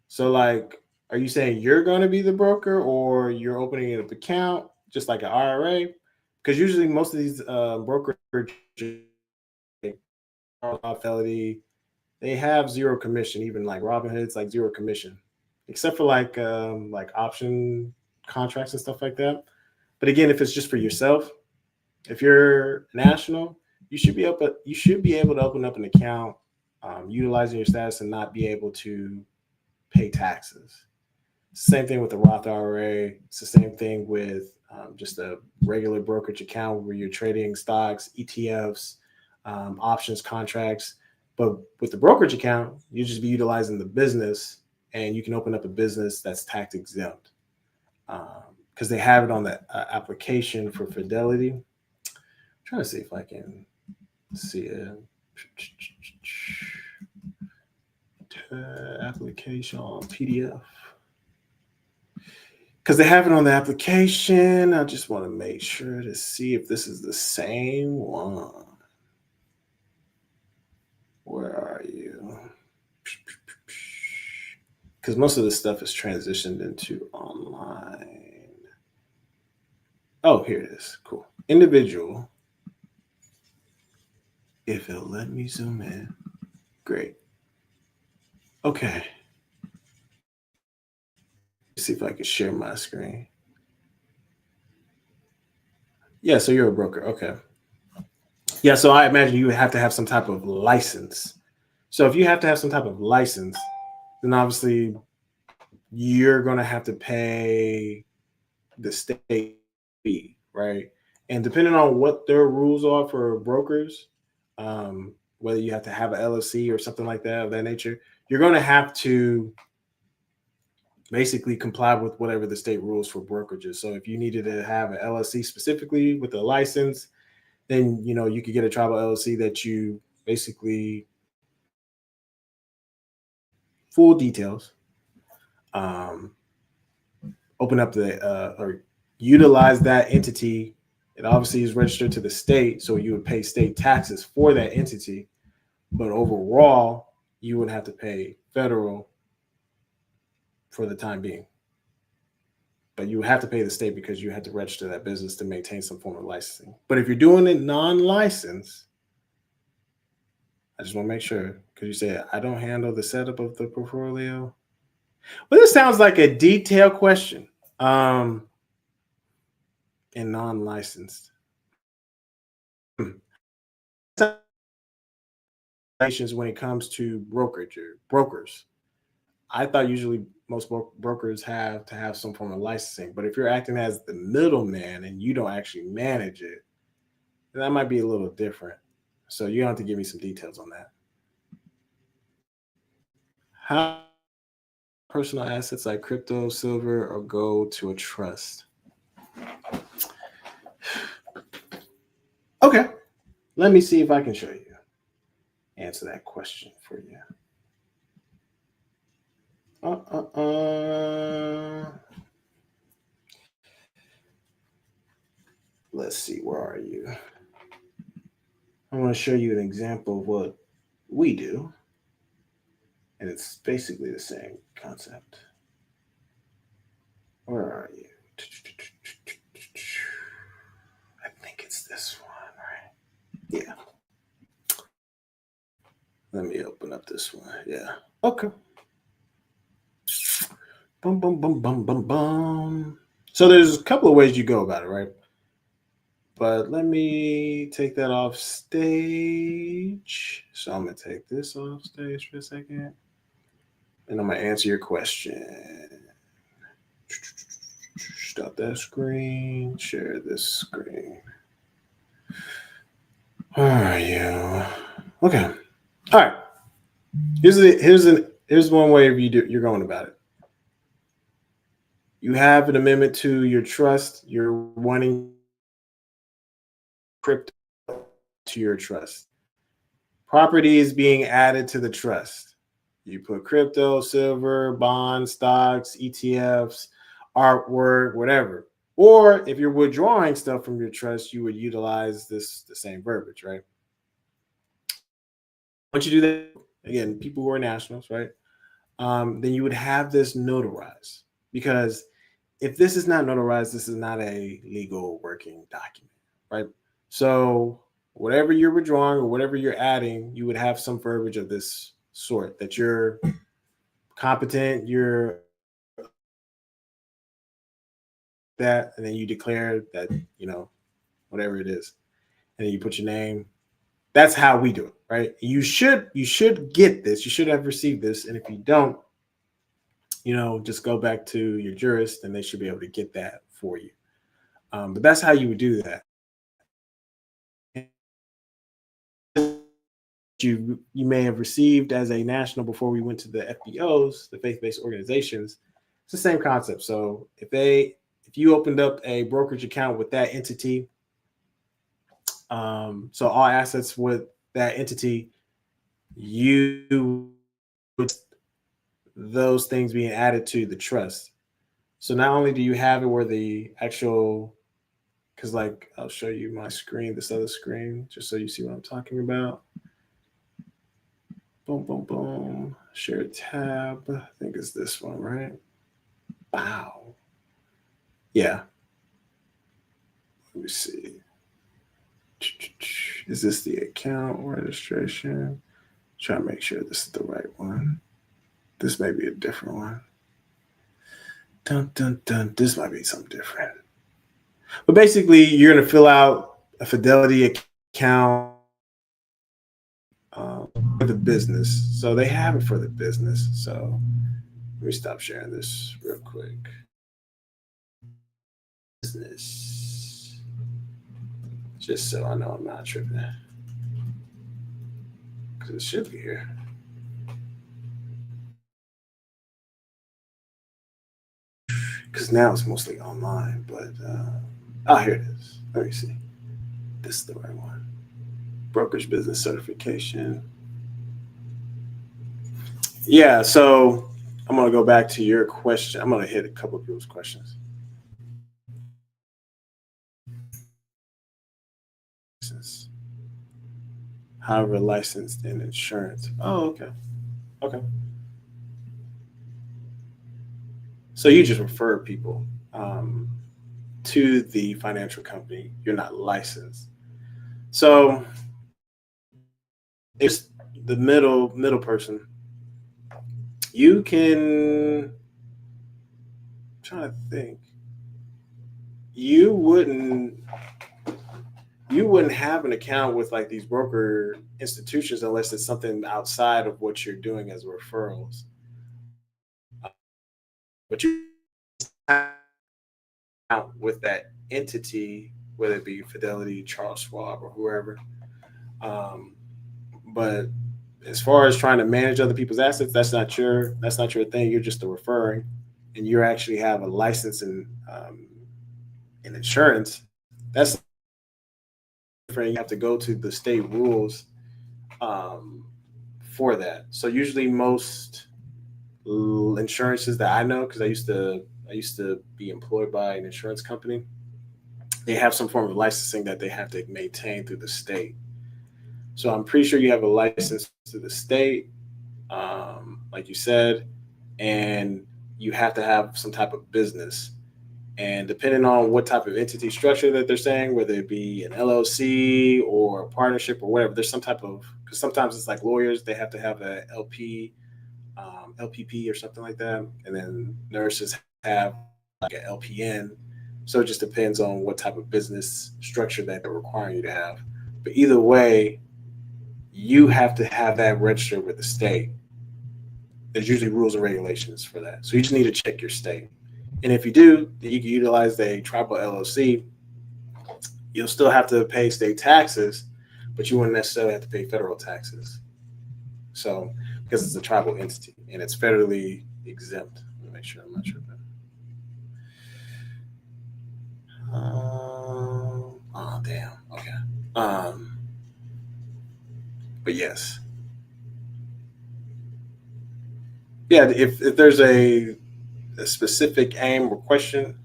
So like, are you saying you're going to be the broker, or you're opening an account just like an IRA? Because usually most of these brokerages, Fidelity, they have zero commission. Even like Robinhood's like zero commission, except for like option contracts and stuff like that. But again, if it's just for yourself, if you're national, you should be able to open up an account, utilizing your status and not be able to pay taxes. Same thing with the Roth IRA. It's the same thing with just a regular brokerage account where you're trading stocks, ETFs, options contracts. But with the brokerage account, you just be utilizing the business, and you can open up a business that's tax exempt because they have it on the application for Fidelity. I'm trying to see if I can see it. Application on PDF. Because they have it on the application. I just want to make sure to see if this is the same one. Where are you? Because most of this stuff is transitioned into online. Oh, here it is. Cool. Individual. If it'll let me zoom in. Great. Okay. Let's see if I can share my screen. Yeah, so you're a broker. Okay. Yeah, so I imagine you would have to have some type of license. So if you have to have some type of license, then obviously you're going to have to pay the state fee, right? And depending on what their rules are for brokers, whether you have to have an LLC or something like that of that nature, you're going to have to basically comply with whatever the state rules for brokerages. So if you needed to have an LLC specifically with a license, then you could get a tribal LLC that you basically full details, um, open up the or utilize that entity. It obviously is registered to the state, so you would pay state taxes for that entity. But overall, you would have to pay federal for the time being. But you would have to pay the state because you had to register that business to maintain some form of licensing. But if you're doing it non-licensed, I just want to make sure, because you said I don't handle the setup of the portfolio. Well, this sounds like a detailed question. And non-licensed. When it comes to brokerage or brokers, I thought usually most brokers have to have some form of licensing. But if you're acting as the middleman and you don't actually manage it, then that might be a little different. So you have to give me some details on that. How personal assets like crypto, silver, or gold to a trust? Okay, let me see if I can show you. Answer that question for you. Uh, uh, uh. Let's see, where are you? I want to show you an example of what we do, and it's basically the same concept. Where are you? I think it's this one, right? Yeah. Let me open up this one. Yeah. Okay. Boom, boom, boom, boom, boom, boom. So there's a couple of ways you go about it, right? But let me take that off stage. So I'm going to take this off stage for a second. And I'm going to answer your question. Stop that screen. Share this screen. Where are you? Okay. All right. Here's one way you're going about it. You have an amendment to your trust. You're wanting crypto to your trust. Property is being added to the trust. You put crypto, silver, bonds, stocks, ETFs, artwork, whatever. Or if you're withdrawing stuff from your trust, you would utilize the same verbiage, right? Once you do that, again, people who are nationals, right? Then you would have this notarized, because if this is not notarized, this is not a legal working document, right? So whatever you're withdrawing or whatever you're adding, you would have some verbiage of this sort, that you're competent, you're that, and then you declare that, whatever it is, and then you put your name. That's how we do it, right? You should get this. You should have received this, and if you don't, just go back to your jurist, and they should be able to get that for you. But that's how you would do that. You may have received as a national before we went to the FBOs, the faith-based organizations. It's the same concept. So if you opened up a brokerage account with that entity, so all assets with that entity, you those things being added to the trust. So not only do you have it where the actual, because like I'll show you my screen, this other screen, just so you see what I'm talking about. Boom, boom, boom. Share tab. I think it's this one, right? Wow. Yeah. Let me see. Is this the account registration? Try to make sure this is the right one. This may be a different one. Dun, dun, dun. This might be something different. But basically, you're going to fill out a Fidelity account for the business. So they have it for the business. So let me stop sharing this real quick. Business. Just so I know I'm not tripping. Because it should be here. Because now it's mostly online. But here it is. Let me see. This is the right one. Brokerage business certification. Yeah, so I'm going to go back to your question. I'm going to hit a couple of people's questions. However, licensed in insurance. Oh, okay. Okay. So you just refer people to the financial company. You're not licensed. So it's the middle person. You can, I'm trying to think. You wouldn't. you wouldn't have an account with like these broker institutions unless it's something outside of what you're doing as referrals. But you have out with that entity, whether it be Fidelity, Charles Schwab, or whoever. Um, but as far as trying to manage other people's assets, that's not your thing. You're just a referring, and you actually have a license in insurance. That's different. You have to go to the state rules um, for that. So usually most insurances that I know, because I used to be employed by an insurance company, they have some form of licensing that they have to maintain through the state. So I'm pretty sure you have a license to the state, like you said, and you have to have some type of business. And depending on what type of entity structure that they're saying, whether it be an LLC or a partnership or whatever, there's some type of, because sometimes it's like lawyers, they have to have a LP, LPP or something like that. And then nurses have like an LPN. So it just depends on what type of business structure that they're requiring you to have. But either way, you have to have that registered with the state. There's usually rules and regulations for that. So you just need to check your state. And if you do, then you can utilize a tribal LLC. You'll still have to pay state taxes, but you wouldn't necessarily have to pay federal taxes. So because it's a tribal entity and it's federally exempt. Let me make sure I'm not sure. Oh damn. Okay. Um, but yes, yeah. If there's a specific aim or question,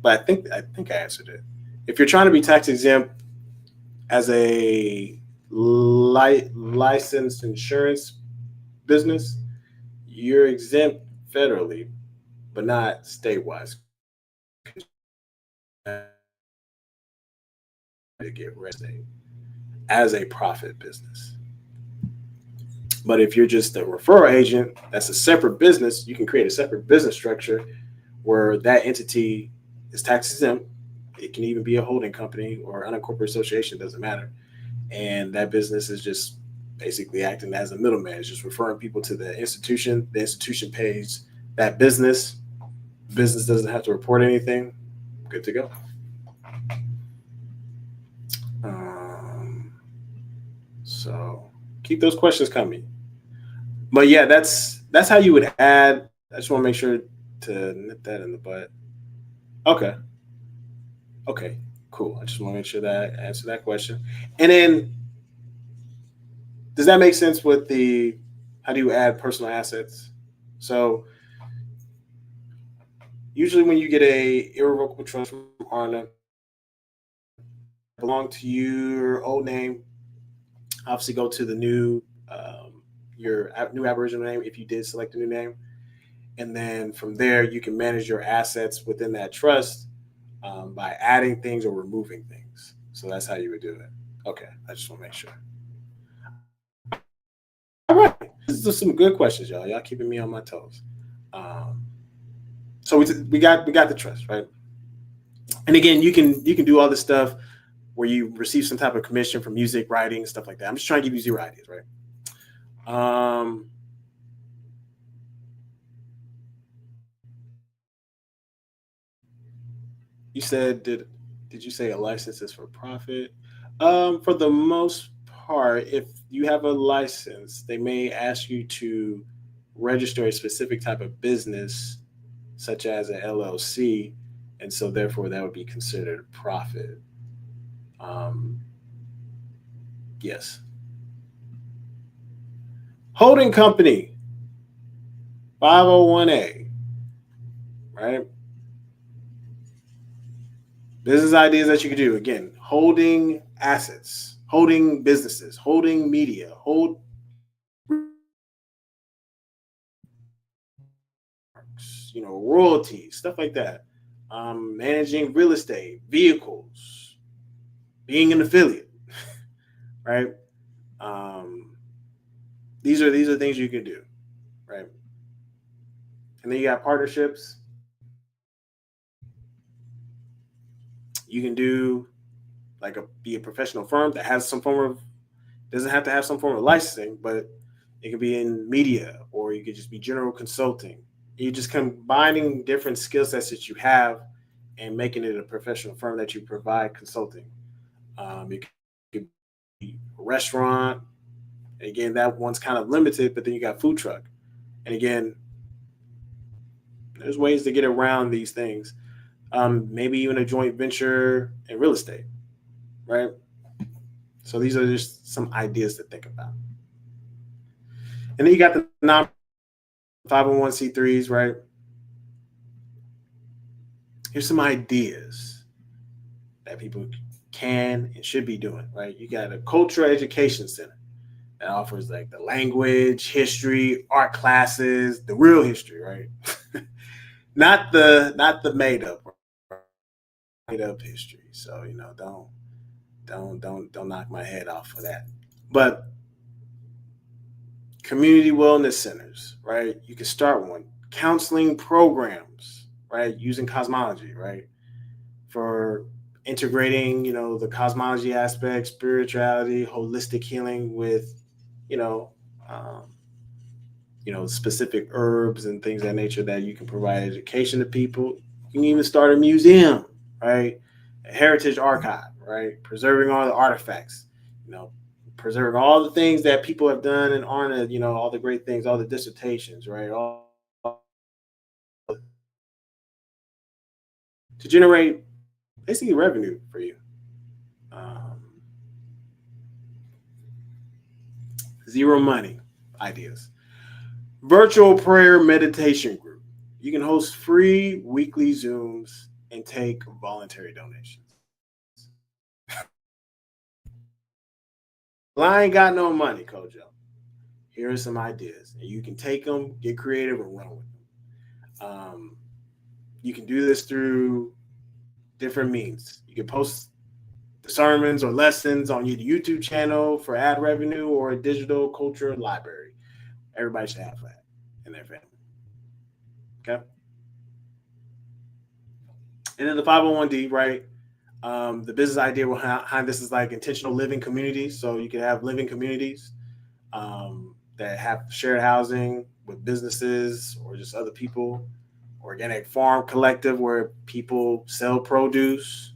but I think I answered it. If you're trying to be tax exempt as a licensed insurance business, you're exempt federally, but not statewide. To get registered as a profit business. But if you're just a referral agent, that's a separate business. You can create a separate business structure where that entity is tax exempt. It can even be a holding company or unincorporated association, doesn't matter. And that business is just basically acting as a middleman. It's just referring people to the institution. The institution pays that business. Business doesn't have to report anything. Good to go. Um, so keep those questions coming. But yeah, that's how you would add. I just want to make sure to nip that in the butt. Okay, okay, cool. I just want to make sure that I answer that question. And then, does that make sense with the how do you add personal assets? So usually when you get a irrevocable trust from Arna, belong to your old name. Obviously, go to the new your new Aboriginal name if you did select a new name, and then from there you can manage your assets within that trust by adding things or removing things. So that's how you would do it. Okay, I just want to make sure. All right, these are some good questions, y'all. Y'all keeping me on my toes. Um, so we got the trust, right? And again, you can do all this stuff where you receive some type of commission for music, writing, stuff like that. I'm just trying to give you zero ideas, right? Um, you said did you say a license is for profit? For the most part, if you have a license, they may ask you to register a specific type of business, such as an LLC, and so therefore that would be considered profit. Um, yes. Holding company, 501A, right? Business ideas that you could do. Again, holding assets, holding businesses, holding media, hold royalties, stuff like that. Managing real estate, vehicles, being an affiliate, right? Um, these are things you can do, right? And then you got partnerships. You can do. like be a professional firm that has some form of, doesn't have to have some form of licensing, but it could be in media, or you could just be general consulting. You're just combining different skill sets that you have and making it a professional firm that you provide consulting. It could be a restaurant. And again, that one's kind of limited, but then you got food truck. And again, there's ways to get around these things. Maybe even a joint venture in real estate, right? So these are just some ideas to think about. And then you got the non 501c3s, right? Here's some ideas that people can and should be doing, right? You got a cultural education center that offers like the language, history, art classes, the real history, right? Not the made up history. So don't knock my head off for that. But community wellness centers, right? You can start one. Counseling programs, right? Using cosmology, right? For integrating, the cosmology aspect, spirituality, holistic healing with, you know, um, specific herbs and things of that nature that you can provide education to people. You can even start a museum, right? A heritage archive, right? Preserving all the artifacts, you know, preserving all the things that people have done and honored, all the great things, all the dissertations, right? All to generate basically revenue for you. Um, Zero money ideas. Virtual prayer meditation group. You can host free weekly Zooms and take voluntary donations. Well, I ain't got no money, Kojo. Here are some ideas, and you can take them, get creative, and run with them. You can do this through different means. You can post the sermons or lessons on your YouTube channel for ad revenue, or a digital culture library. Everybody should have that in their family. Okay. And then the 501d, right? The business idea behind this is like intentional living communities. So you can have living communities that have shared housing with businesses or just other people. Organic farm collective where people sell produce,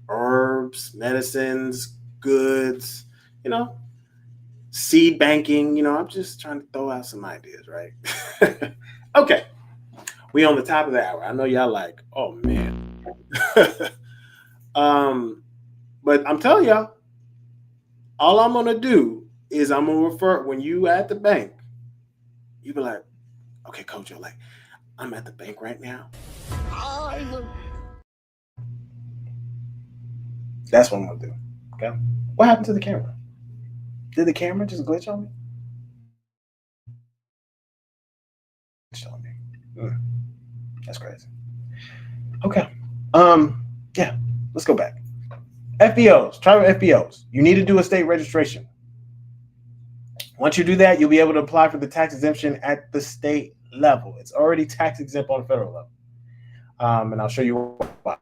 herbs, medicines, goods, you know, seed banking. I'm just trying to throw out some ideas, right? Okay. We on the top of the hour. I know y'all like, oh man. But I'm telling y'all, all I'm gonna do is I'm gonna refer when you at the bank, you be like, okay, coach, you're like, I'm at the bank right now. That's what I'm gonna do. Okay. What happened to the camera? Did the camera just glitch on me? That's crazy. Okay. Yeah, let's go back. FBOs, tribal FBOs. You need to do a state registration. Once you do that, you'll be able to apply for the tax exemption at the state level. It's already tax exempt on the federal level. And I'll show you why.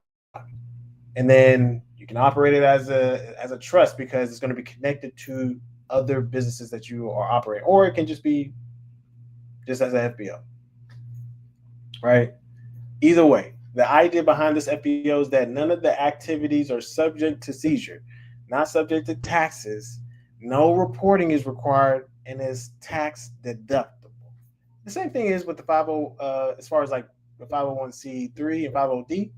And then you can operate it as a trust because it's going to be connected to other businesses that you are operating, or it can just be just as an FBO, right? Either way, the idea behind this FBO is that none of the activities are subject to seizure, not subject to taxes. No reporting is required and is tax deductible. The same thing is with the 50 as far as like the 501c3 and 50d,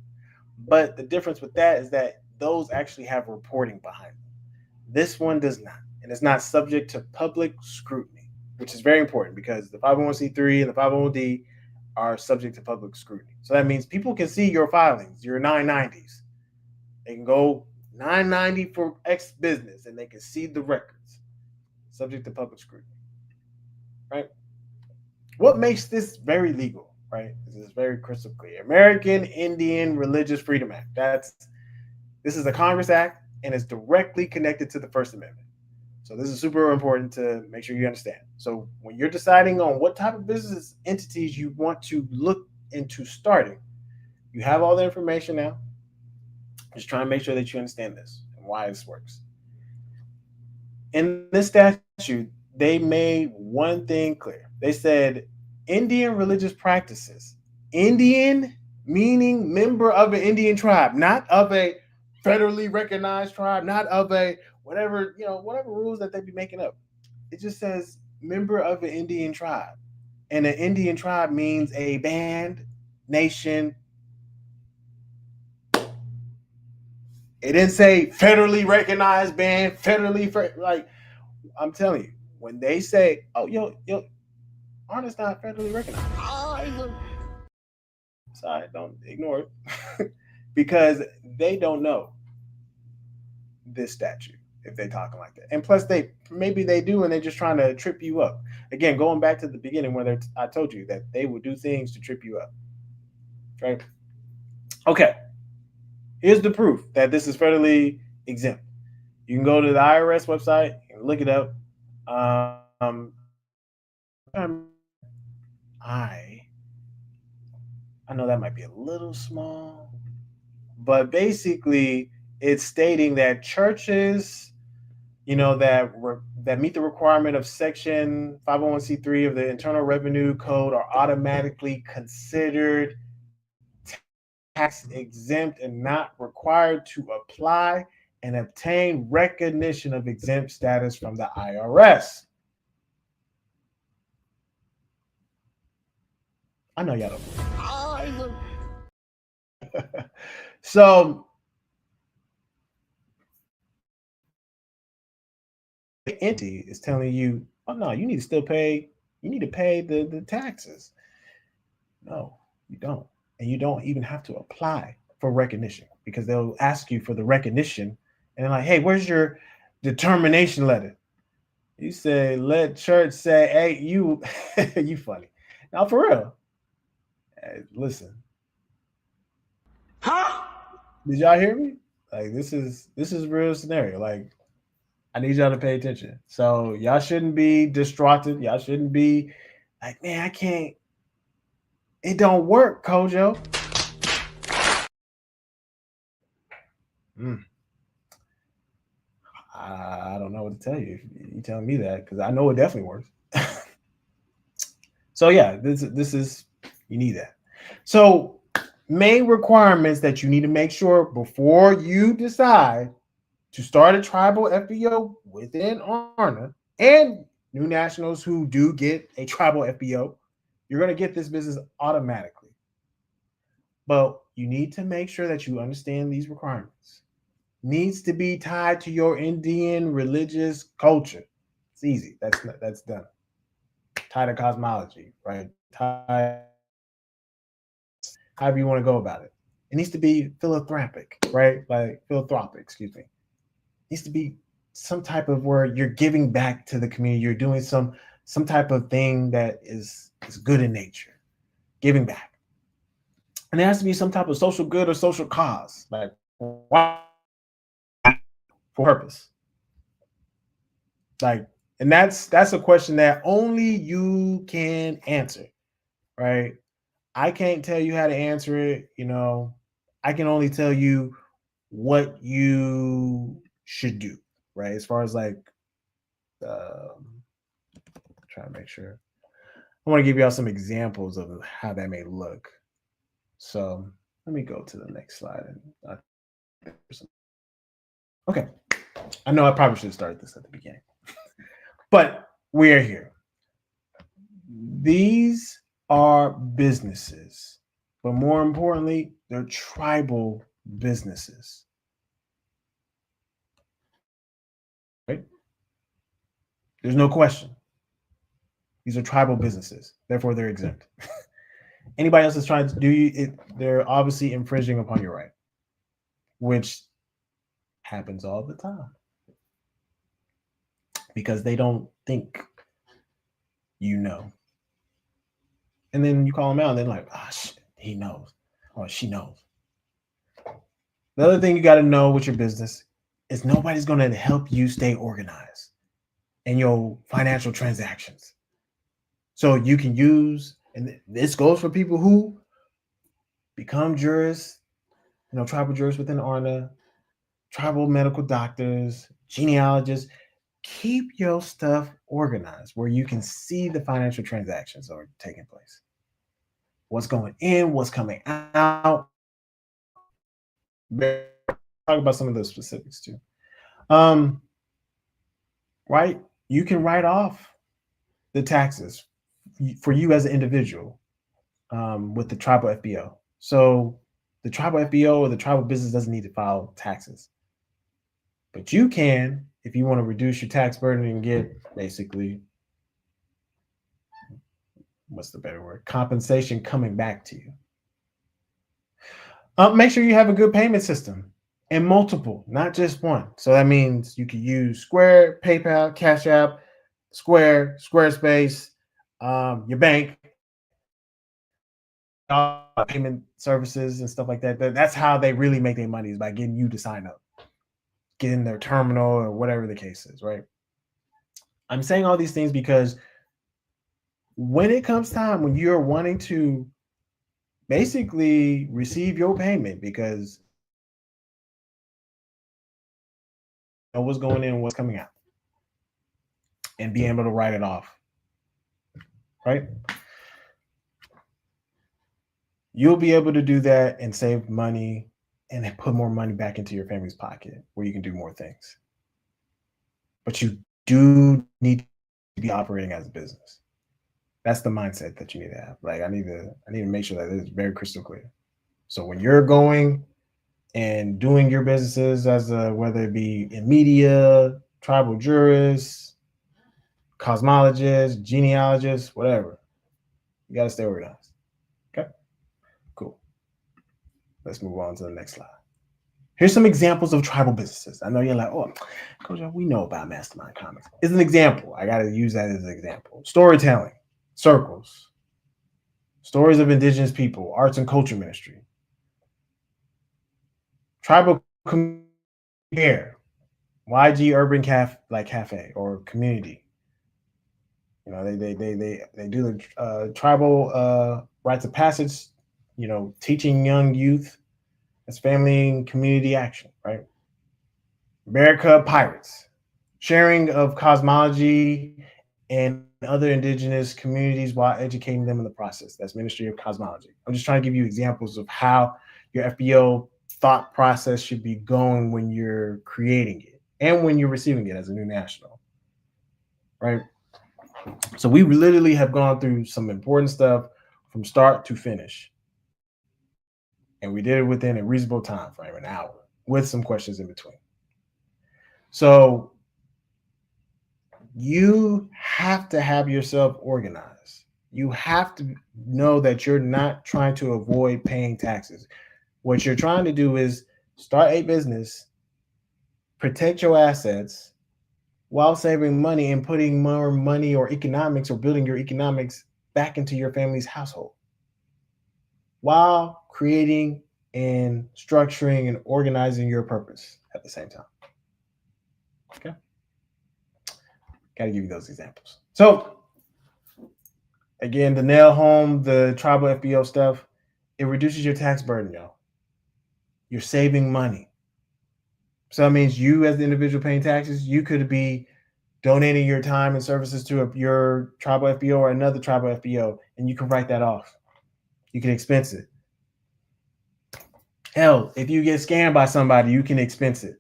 but the difference with that is that those actually have reporting behind them. This one does not, and it's not subject to public scrutiny, which is very important because the 501c3 and the 501d are subject to public scrutiny. So that means people can see your filings, your 990s. They can go 990 for X business and they can see the records, subject to public scrutiny, right? What makes this very legal, right? This is very crystal clear. American Indian Religious Freedom Act. This is a Congress Act and it's directly connected to the First Amendment. So this is super important to make sure you understand. So when you're deciding on what type of business entities you want to look into starting, you have all the information now. Just try and make sure that you understand this. why this works. In this statute, they made one thing clear. They said Indian religious practices. Indian meaning member of an Indian tribe, not of a federally recognized tribe, not of a whatever, whatever rules that they be making up. It just says member of an Indian tribe. And an Indian tribe means a band, nation. It didn't say federally recognized band, like I'm telling you, when they say, "Oh, yo, artist not federally recognized," sorry, don't ignore it, because they don't know this statute if they talking like that. And plus, maybe they do, and they're just trying to trip you up. Again, going back to the beginning, where I told you that they would do things to trip you up. Right? Okay. Here's the proof that this is federally exempt. You can go to the IRS website and look it up. I know that might be a little small, but basically it's stating that churches, that meet the requirement of Section 501c3 of the Internal Revenue Code are automatically considered tax exempt and not required to apply and obtain recognition of exempt status from the IRS. I know y'all don't. So entity is telling you, oh no, you need to still pay. You need to pay the taxes. No, you don't, and you don't even have to apply for recognition because they'll ask you for the recognition, and they're like, hey, where's your determination letter? You say, let church say, hey, you, you funny. Now for real. Hey, listen. Huh? Did y'all hear me? Like this is real scenario. Like I need y'all to pay attention. So y'all shouldn't be distraught. Y'all shouldn't be like, man, I can't. It don't work, Kojo. I don't know what to tell you. You telling me that because I know it definitely works. So yeah, this is you need that. So main requirements that you need to make sure before you decide to start a tribal FBO within ARNA and new nationals who do get a tribal FBO, you're going to get this business automatically. But you need to make sure that you understand these requirements. Needs to be tied to your Indian religious culture. It's easy. That's done. Tied to cosmology, right? Tied, however you want to go about it. It needs to be philanthropic, right? Like philanthropic, excuse me. It needs to be some type of where you're giving back to the community. You're doing some type of thing that is good in nature, giving back. And there has to be some type of social good or social cause, like why for purpose. Like, and that's a question that only you can answer, right? I can't tell you how to answer it. I can only tell you what you should do, right? As far as like, trying to make sure. I want to give y'all some examples of how that may look. So let me go to the next slide. Okay. I know I probably should have started this at the beginning, but we're here. These are businesses, but more importantly, they're tribal businesses. Right? There's no question. These are tribal businesses, therefore they're exempt. Anybody else is trying to do it, they're obviously infringing upon your right, which happens all the time because they don't think you know. And then you call them out, and they're like, "Ah, shit, he knows, or she knows." The other thing you got to know with your business is nobody's going to help you stay organized in your financial transactions. So you can use, and this goes for people who become jurists, tribal jurists within ARNA, tribal medical doctors, genealogists. Keep your stuff organized where you can see the financial transactions that are taking place. What's going in, what's coming out. Talk about some of those specifics too. Um, right? You can write off the taxes for you as an individual with the tribal FBO. So the tribal FBO or the tribal business doesn't need to file taxes, but you can if you want to reduce your tax burden and get basically what's the better word compensation coming back to you. Make sure you have a good payment system and multiple, not just one. So that means you can use Square, PayPal, Cash App, Square, Squarespace, your bank, payment services and stuff like that. That's how they really make their money is by getting you to sign up, getting their terminal or whatever the case is, right? I'm saying all these things because when it comes time when you're wanting to basically receive your payment because you know what's going in, what's coming out, and being able to write it off, right? You'll be able to do that and save money and put more money back into your family's pocket where you can do more things. But you do need to be operating as a business. That's the mindset that you need to have. Like I need to make sure that it's very crystal clear. So when you're going and doing your businesses as a whether it be in media, tribal jurists, cosmologists, genealogists, whatever, you got to stay organized. Okay, cool. Let's move on to the next slide. Here's some examples of tribal businesses. I know you're like, oh, Coach, we know about Mastermind Comics. It's an example. I got to use that as an example. Storytelling, circles, stories of indigenous people, arts and culture ministry, tribal care, YG Urban Cafe or community. You know, they do the tribal rites of passage. You know, teaching young youth as family and community action, right? America Pirates, sharing of cosmology and other indigenous communities while educating them in the process. That's Ministry of Cosmology. I'm just trying to give you examples of how your FBO thought process should be going when you're creating it and when you're receiving it as a new national, right? So we literally have gone through some important stuff from start to finish. And we did it within a reasonable time frame, an hour, with some questions in between. So you have to have yourself organized. You have to know that you're not trying to avoid paying taxes. What you're trying to do is start a business, protect your assets while saving money and putting more money or economics or building your economics back into your family's household while creating and structuring and organizing your purpose at the same time. Okay. Got to give you those examples. So, again, the nail home, the tribal FBO stuff, it reduces your tax burden, y'all. You're saving money. So that means you, as the individual paying taxes, you could be donating your time and services to your tribal FBO or another tribal FBO, and you can write that off. You can expense it. Hell, if you get scammed by somebody, you can expense it.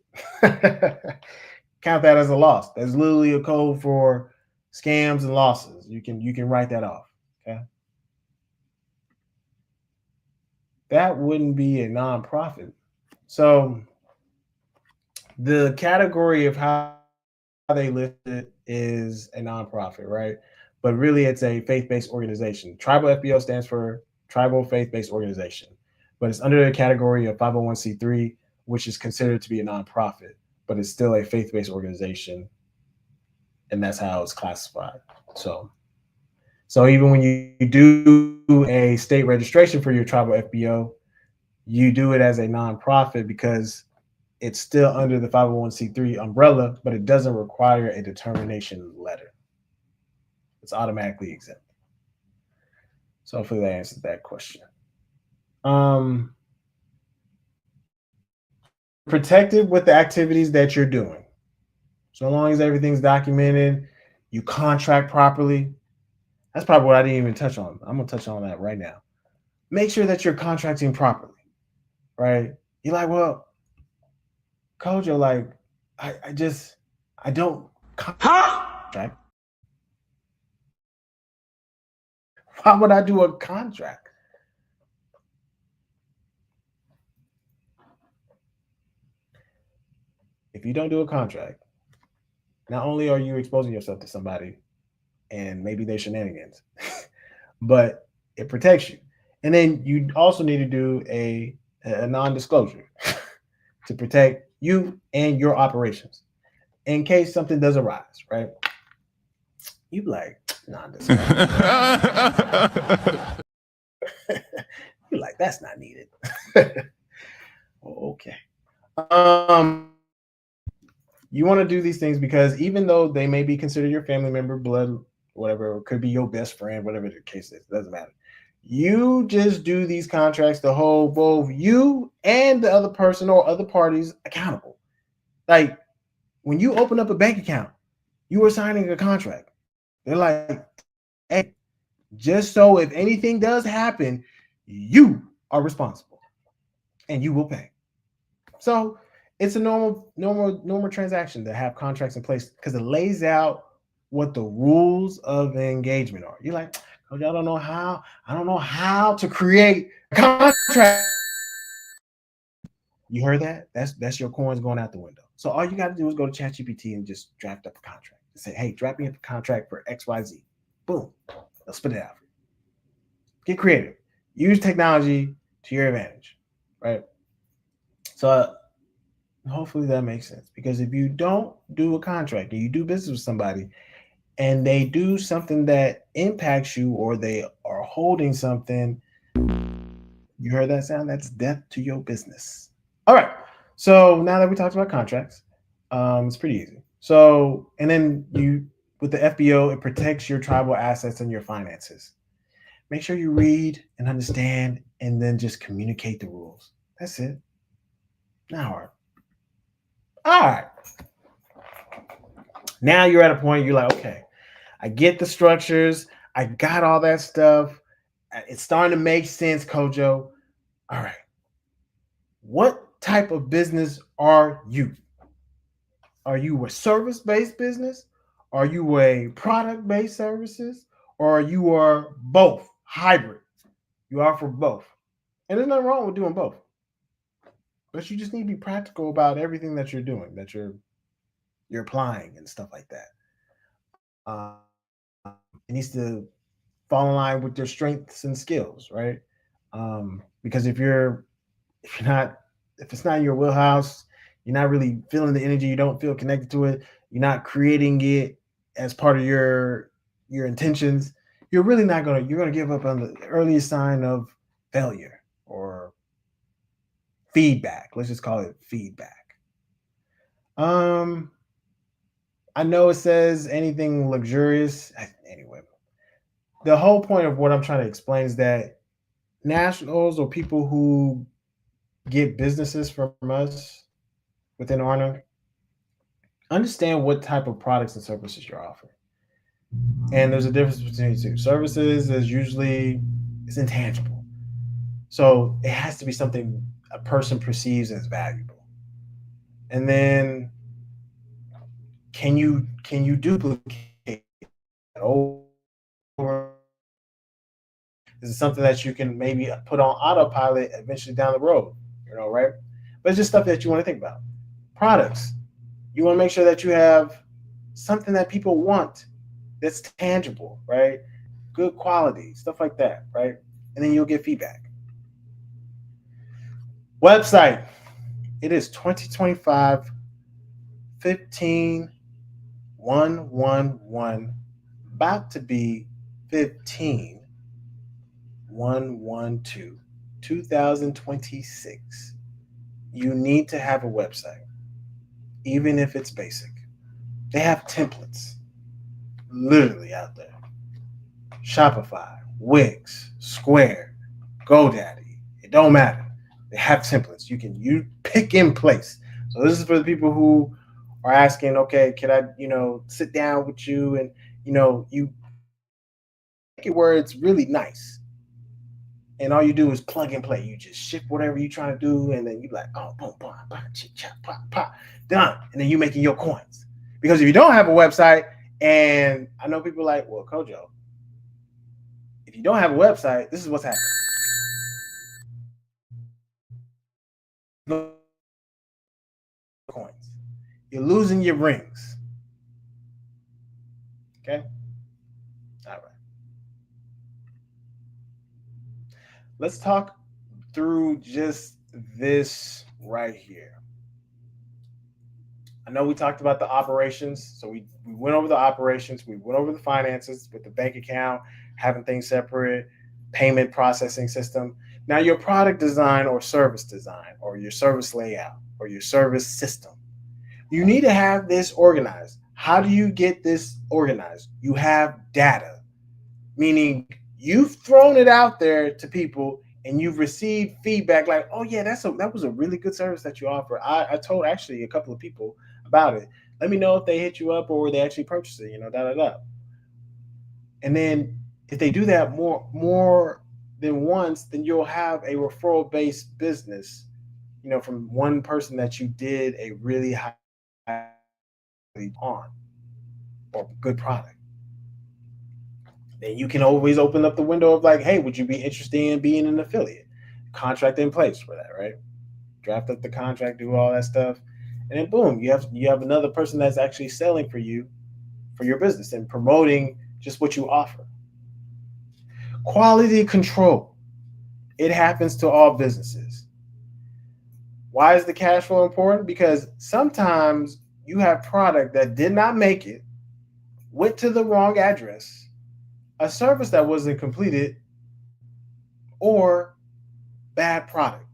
Count that as a loss. That's literally a code for scams and losses. You can write that off. Okay. That wouldn't be a nonprofit. So the category of how they list it is a nonprofit, right? But really it's a faith-based organization. Tribal FBO stands for Tribal Faith-Based Organization, but it's under the category of 501c3, which is considered to be a nonprofit, but it's still a faith-based organization, and that's how it's classified. So even when you do a state registration for your tribal FBO, you do it as a nonprofit because it's still under the 501c3 umbrella, but it doesn't require a determination letter. It's automatically exempt. So hopefully that answers that question. protected with the activities that you're doing. So long as everything's documented, you contract properly. That's probably what I didn't even touch on. I'm gonna touch on that right now. Make sure that you're contracting properly, right? You're like, well, Kojo, like, I don't contract. Why would I do a contract? If you don't do a contract, not only are you exposing yourself to somebody and maybe their shenanigans, but it protects you. And then you also need to do a non-disclosure to protect you and your operations in case something does arise, right? You be like non-disclosure. You're like, that's not needed. Okay. You want to do these things because even though they may be considered your family member, blood, whatever, it could be your best friend, whatever the case is, doesn't matter. You just do these contracts to hold both you and the other person or other parties accountable. Like when you open up a bank account, you are signing a contract. They're like, hey, just so if anything does happen, you are responsible and you will pay. So it's a normal transaction to have contracts in place because it lays out what the rules of the engagement are. You're like, oh, y'all don't know how. I don't know how to create a contract. You heard that? That's your coins going out the window. So all you got to do is go to ChatGPT and just draft up a contract. Say, hey, draft me up a contract for XYZ. Boom. They'll spit it out. Get creative. Use technology to your advantage, right? So hopefully that makes sense. Because if you don't do a contract and you do business with somebody and they do something that impacts you or they are holding something, you heard that sound? That's death to your business. All right. So now that we talked about contracts, it's pretty easy. So, and then you, with the FBO, it protects your tribal assets and your finances. Make sure you read and understand and then just communicate the rules. That's it. Not hard. All right. Now you're at a point you're like, okay, I get the structures. I got all that stuff. It's starting to make sense, Kojo. All right. What type of business are you? Are you a service-based business? Are you a product-based services? Or you are both hybrid? You are for both. And there's nothing wrong with doing both. But you just need to be practical about everything that you're doing, that you're applying and stuff like that. It needs to fall in line with your strengths and skills, right? Because if you're not if it's not your wheelhouse, you're not really feeling the energy, you don't feel connected to it, you're not creating it as part of your intentions, you're gonna give up on the earliest sign of failure or feedback. Let's just call it feedback. Um, I know it says anything luxurious. Anyway, the whole point of what I'm trying to explain is that nationals or people who get businesses from us within Arna understand what type of products and services you're offering. And there's a difference between the two. Services is usually it's intangible. So it has to be something a person perceives as valuable. And then can you duplicate over? This is something that you can maybe put on autopilot eventually down the road, right? But it's just stuff that you want to think about. Products. You want to make sure that you have something that people want that's tangible, right? Good quality, stuff like that, right? And then you'll get feedback. Website. It is 2025 15 111, about to be 15 112 2026. You need to have a website, even if it's basic. They have templates literally out there. Shopify, Wix, Square, GoDaddy. It don't matter. They have templates. sequence. You pick in place. So this is for the people who are asking, okay, can I, sit down with you and you make it where it's really nice. And all you do is plug and play. You just ship whatever you're trying to do, and then you like, oh, boom, boom, boom, chit, chat, pop, pop, done. And then you making your coins. Because if you don't have a website, and I know people like, well, Kojo, if you don't have a website, this is what's happening. Coins. You're losing your rings. Okay? All right. Let's talk through just this right here. I know we talked about the operations. So we went over the operations, we went over the finances with the bank account, having things separate, payment processing system. Now, your product design or service design, or your service layout, or your service system, you need to have this organized. How do you get this organized? You have data, meaning you've thrown it out there to people and you've received feedback like, oh yeah, that was a really good service that you offer. I told actually a couple of people about it. Let me know if they hit you up or they actually purchase it, da da da. And then if they do that more than once, then you'll have a referral based business, from one person that you did a really high on or good product. Then you can always open up the window of like, hey, would you be interested in being an affiliate? Contract in place for that, right? Draft up the contract, do all that stuff, and then boom, you have another person that's actually selling for you for your business and promoting just what you offer. Quality control. It happens to all businesses. Why is the cash flow important? Because sometimes you have product that did not make it, went to the wrong address, a service that wasn't completed, or bad product.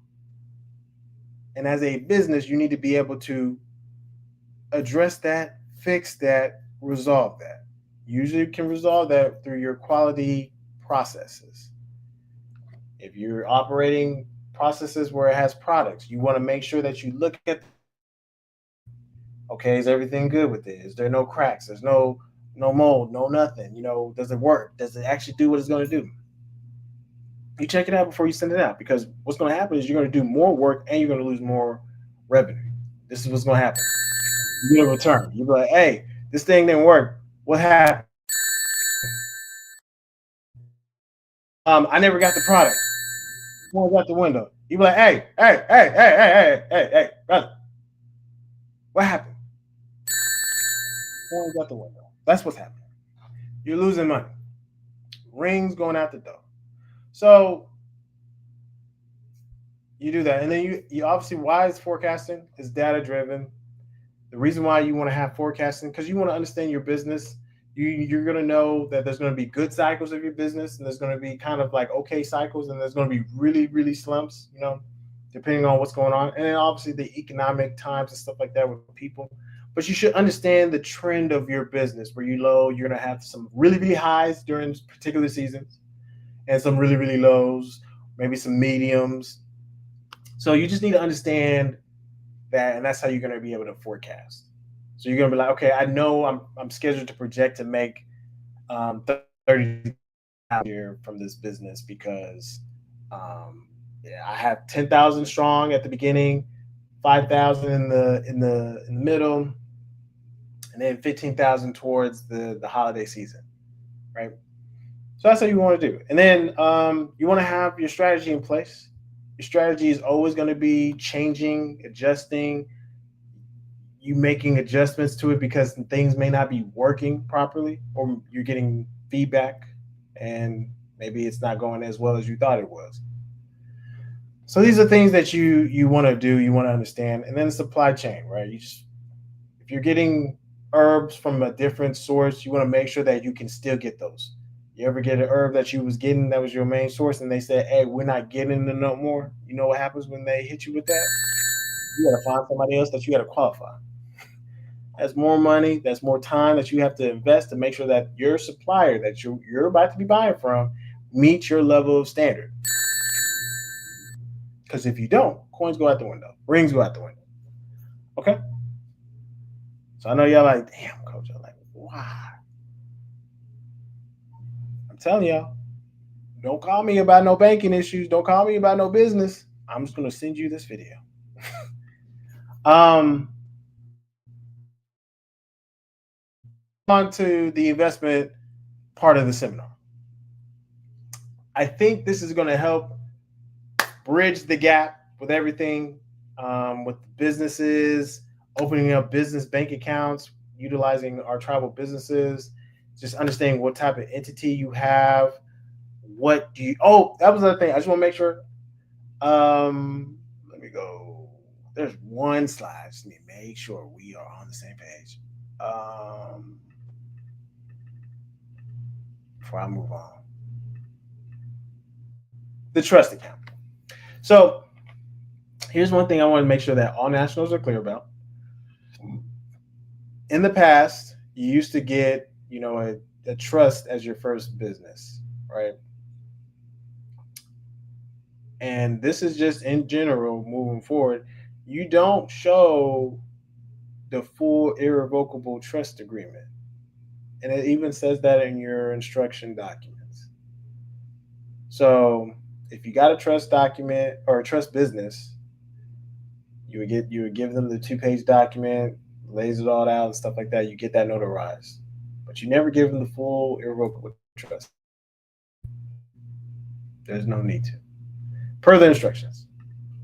And as a business, you need to be able to address that, fix that, resolve that. Usually you can resolve that through your quality processes. If you're operating processes where it has products, you want to make sure that you look at, okay, is everything good with it? Is there no cracks? There's no mold, no nothing. Does it work? Does it actually do what it's going to do? You check it out before you send it out, because what's going to happen is you're going to do more work and you're going to lose more revenue. This is what's going to happen. You get a return. You be like, hey, this thing didn't work. What happened? I never got the product. Someone got the window. You be like, hey, brother, what happened? Someone got the window. That's what's happening. You're losing money. Rings going out the door. So you do that, and then you obviously, why is forecasting is data driven. The reason why you want to have forecasting, because you want to understand your business. You're going to know that there's going to be good cycles of your business, and there's going to be kind of like okay cycles, and there's going to be really, really slumps, depending on what's going on. And then obviously the economic times and stuff like that with people. But you should understand the trend of your business. Where you low, you're going to have some really, really highs during particular seasons and some really, really lows, maybe some mediums. So you just need to understand that, and that's how you're going to be able to forecast. So you're going to be like, okay, I know I'm scheduled to project to make 30 year from this business, because I have 10,000 strong at the beginning, 5,000 in the middle, and then 15,000 towards the holiday season, right? So that's how you want to do. And then you want to have your strategy in place. Your strategy is always going to be changing, adjusting, you making adjustments to it because things may not be working properly, or you're getting feedback and maybe it's not going as well as you thought it was. So these are things that you want to do, you want to understand. And then the supply chain, right? If you're getting herbs from a different source, you want to make sure that you can still get those. You ever get an herb that you was getting that was your main source, and they said, hey, we're not getting it no more? You know what happens when they hit you with that? You got to find somebody else that you got to qualify. That's more money, that's more time that you have to invest to make sure that your supplier that you're about to be buying from meets your level of standard. Because if you don't, coins go out the window, rings go out the window. Okay. So I know y'all like, damn, coach. I'm like, why? I'm telling y'all, don't call me about no banking issues. Don't call me about no business. I'm just gonna send you this video. um, on to the investment part of the seminar. I think this is going to help bridge the gap with everything, with businesses, opening up business bank accounts, utilizing our tribal businesses, just understanding what type of entity you have. What do you, oh, that was the other thing. I just want to make sure. Let me go. There's one slide. I just need to make sure we are on the same page. Before I move on. The trust account. So here's one thing I want to make sure that all nationals are clear about. In the past, you used to get, a trust as your first business, right? And this is just in general moving forward. You don't show the full irrevocable trust agreement. And it even says that in your instruction documents. So if you got a trust document or a trust business, you would give them the 2-page document, lays it all out and stuff like that. You get that notarized, but you never give them the full irrevocable trust. There's no need to, per the instructions.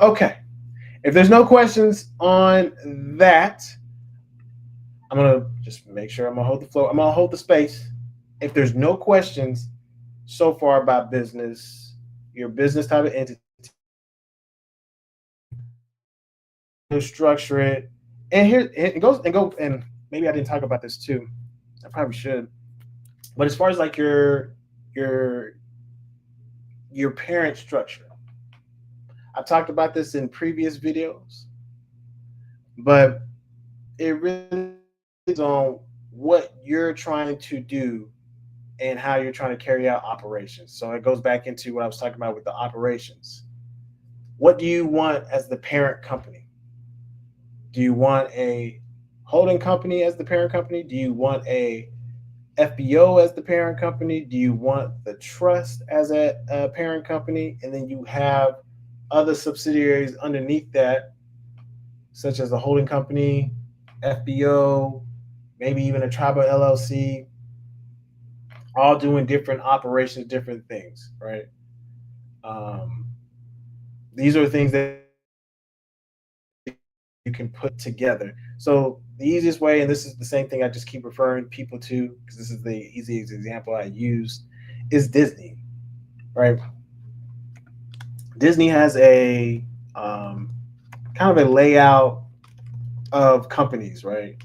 Okay, if there's no questions on that, I'm gonna just make sure I'm gonna hold the floor. I'm gonna hold the space. If there's no questions so far about business, your business type of entity, structure it, and here it goes and maybe I didn't talk about this too. I probably should. But as far as like your your parent structure, I've talked about this in previous videos, but it really is on what you're trying to do and how you're trying to carry out operations. So it goes back into what I was talking about with the operations. What do you want as the parent company? Do you want a holding company as the parent company? Do you want a FBO as the parent company? Do you want the trust as a parent company? And then you have other subsidiaries underneath that, such as a holding company, FBO, maybe even a tribal LLC, all doing different operations, different things, right? Um, these are things that you can put together. So the easiest way, and this is the same thing I just keep referring people to because this is the easiest example I use, is Disney, right? Disney has a kind of a layout of companies, right?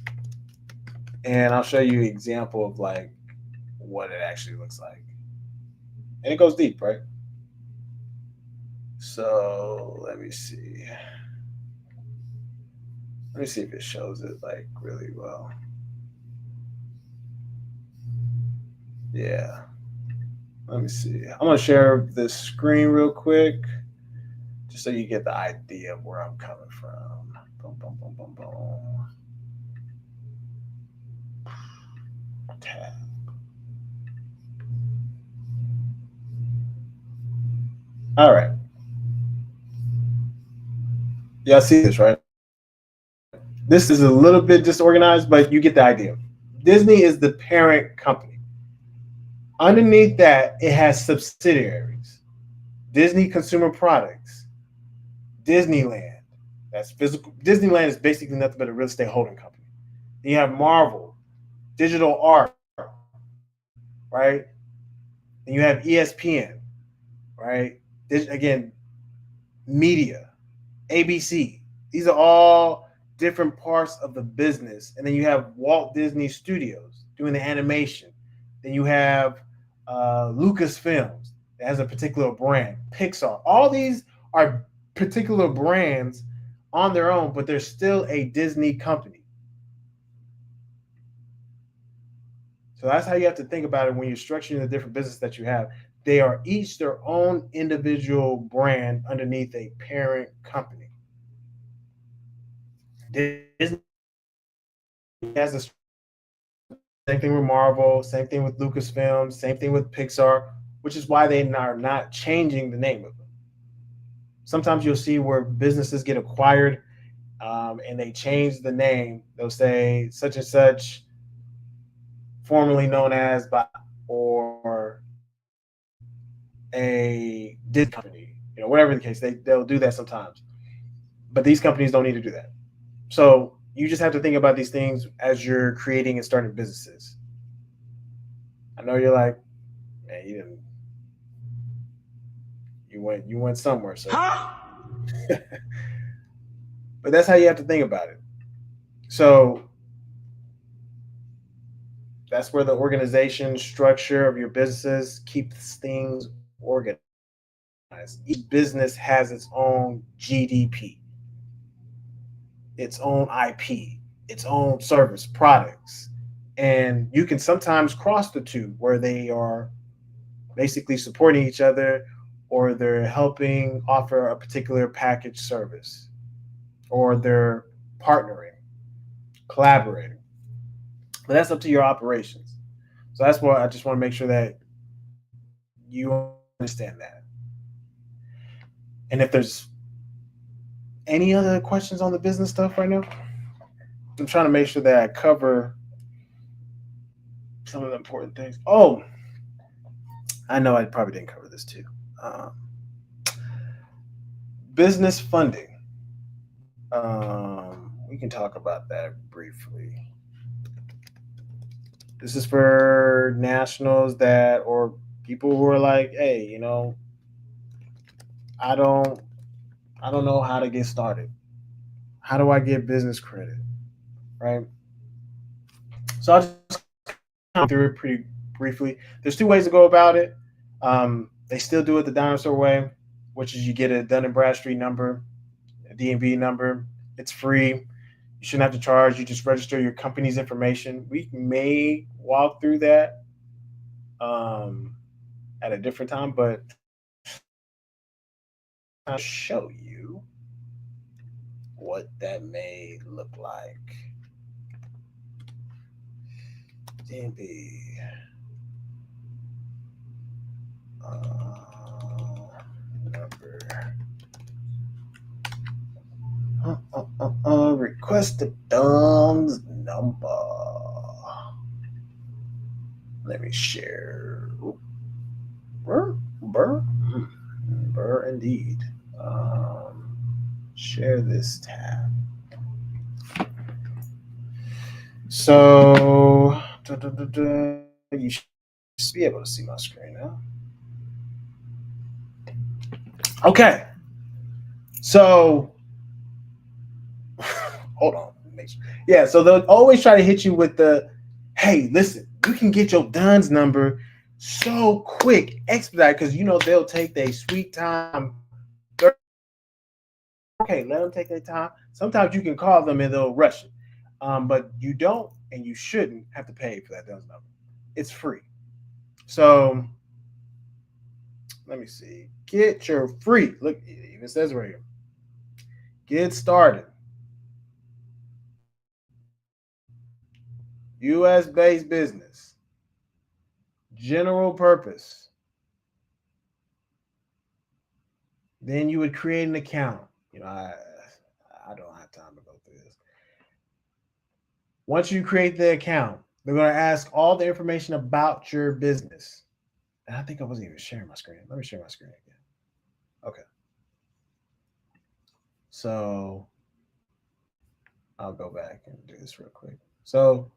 And I'll show you an example of like what it actually looks like. And it goes deep, right? So let me see. Let me see if it shows it like really well. Yeah. Let me see. I'm gonna share this screen real quick, just so you get the idea of where I'm coming from. Boom, boom, boom, boom, boom. Tab. All right. Y'all see this, right? This is a little bit disorganized, but you get the idea. Disney is the parent company. Underneath that, it has subsidiaries. Disney Consumer Products, Disneyland. That's physical. Disneyland is basically nothing but a real estate holding company. Then you have Marvel, digital art, right? And you have ESPN, right? Again, media, ABC. These are all different parts of the business. And then you have Walt Disney Studios doing the animation. Then you have Lucasfilms that has a particular brand, Pixar. All these are particular brands on their own, but they're still a Disney company. So that's how you have to think about it when you're structuring the different business that you have. They are each their own individual brand underneath a parent company. Disney has a same thing with Marvel, same thing with Lucasfilm, same thing with Pixar, which is why they are not changing the name of them. Sometimes you'll see where businesses get acquired and they change the name. They'll say such and such, formerly known as by, or a Disney company, whatever the case. They'll do that sometimes, but these companies don't need to do that. So you just have to think about these things as you're creating and starting businesses. I know you're like, man, you went somewhere, so. Huh? But that's how you have to think about it. So that's where the organization structure of your businesses keeps things organized. Each business has its own GDP, its own IP, its own service products. And you can sometimes cross the two where they are basically supporting each other or they're helping offer a particular package service or they're partnering, collaborating. But that's up to your operations. So that's why I just want to make sure that you understand that. And if there's any other questions on the business stuff right now, I'm trying to make sure that I cover some of the important things. Oh, I know I probably didn't cover this too. Um, Business funding. We can talk about that briefly. This is for nationals that or people who are like, hey, I don't I don't know how to get started. How do I get business credit? Right? So I'll just come through it pretty briefly. There's two ways to go about it. They still do it the dinosaur way, which is you get a Dun and Bradstreet number, a DMV number. It's free. You shouldn't have to charge. You just register your company's information. We may walk through that um, at a different time, but I'll show you what that may look like. DMV. Number. Request a DUNS number. Let me share. Burr indeed. Share this tab. So you should be able to see my screen now. Okay. So hold on. Yeah, so they'll always try to hit you with the, hey, listen, you can get your DUNS number so quick, expedite, because they'll take their sweet time. Okay, let them take their time. Sometimes you can call them and they'll rush it. But you don't and you shouldn't have to pay for that DUNS number. It's free. So let me see. Get your free. Look, it even says right here. Get started. US based business. General purpose. Then you would create an account. I don't have time to go through this. Once you create the account, they're going to ask all the information about your business. And I think I wasn't even sharing my screen. Let me share my screen again. Okay. So I'll go back and do this real quick. So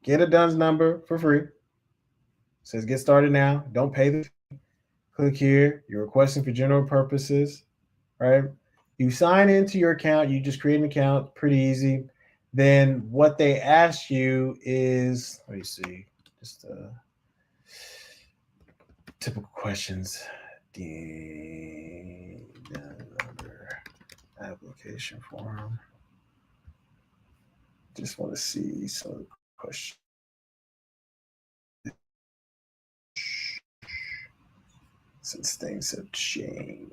get a DUNS number for free. It says get started now. Don't pay the fee. Click here. You're requesting for general purposes, right? You sign into your account. You just create an account. Pretty easy. Then what they ask you is, let me see, just typical questions. The number, application form. Just want to see some questions. since things have changed.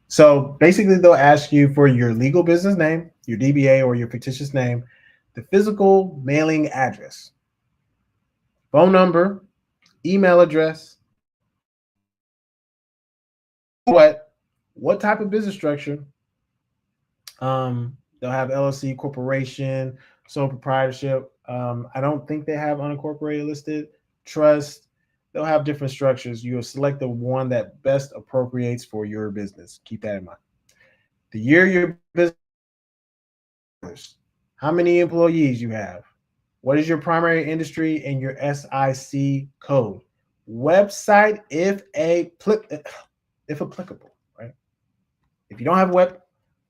So basically, they'll ask you for your legal business name, your DBA or your fictitious name, the physical mailing address, phone number, email address, what type of business structure. They'll have LLC, corporation, sole proprietorship. I don't think they have unincorporated listed. Trust. They'll have different structures. You'll select the one that best appropriates for your business. Keep that in mind. The year your business, how many employees you have, what is your primary industry, and your SIC code. Website, if applicable, right? If you don't have a web,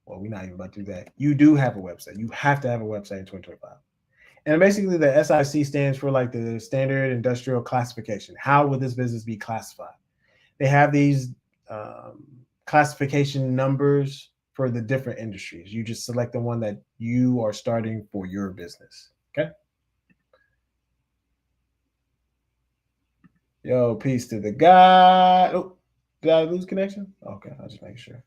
well, we're not even about to do that. You do have a website. You have to have a website in 2025. And basically, the SIC stands for like the Standard Industrial Classification. How would this business be classified? They have these classification numbers for the different industries. You just select the one that you are starting for your business. Okay. Yo, peace to the guy. Oh, did I lose connection? Okay, I'll just make sure.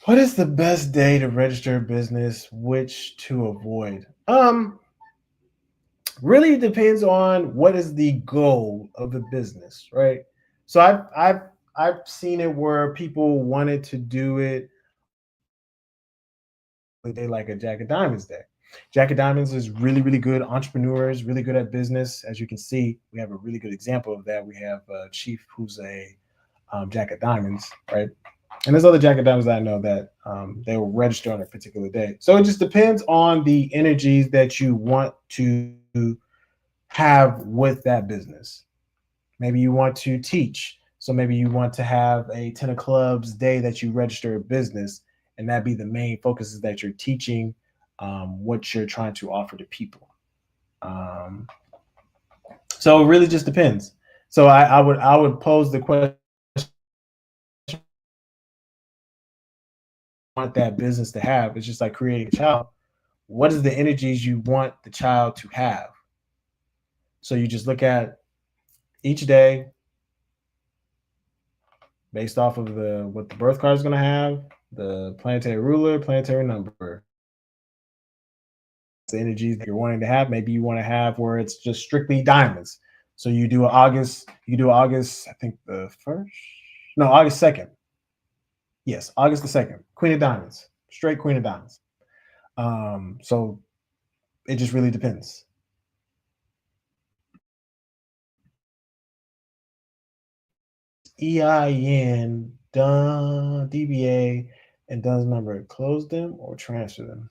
What is the best day to register a business? Which to avoid? Really depends on what is the goal of the business, right? So I've seen it where people wanted to do it a day like a Jack of Diamonds day. Jack of Diamonds is really, really good entrepreneurs, really good at business. As you can see, we have a really good example of that. We have Chief, who's a Jack of Diamonds, right? And there's other Jack of Diamonds that I know that they will register on a particular day. So it just depends on the energies that you want to have with that business. Maybe you want to teach. So maybe you want to have a 10 of clubs day that you register a business, and that be the main focus is that you're teaching what you're trying to offer to people. So it really just depends. So I would pose the question, want that business to have? It's just like creating a child. What is the energies you want the child to have? So you just look at each day based off of what the birth card is going to have, the planetary ruler, planetary number, the energies that you're wanting to have. Maybe you want to have where it's just strictly diamonds. So you do August, I think the first, no, August 2nd. Yes, August the 2nd, Queen of Diamonds, straight Queen of Diamonds. So it just really depends. EIN, done, DBA, and DUNS number. Close them or transfer them.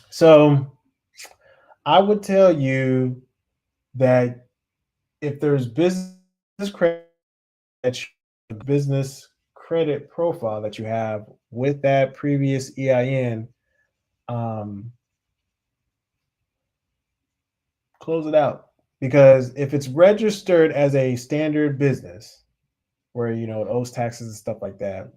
So I would tell you that if there's business credit, business credit profile that you have with that previous EIN, close it out. Because if it's registered as a standard business where it owes taxes and stuff like that,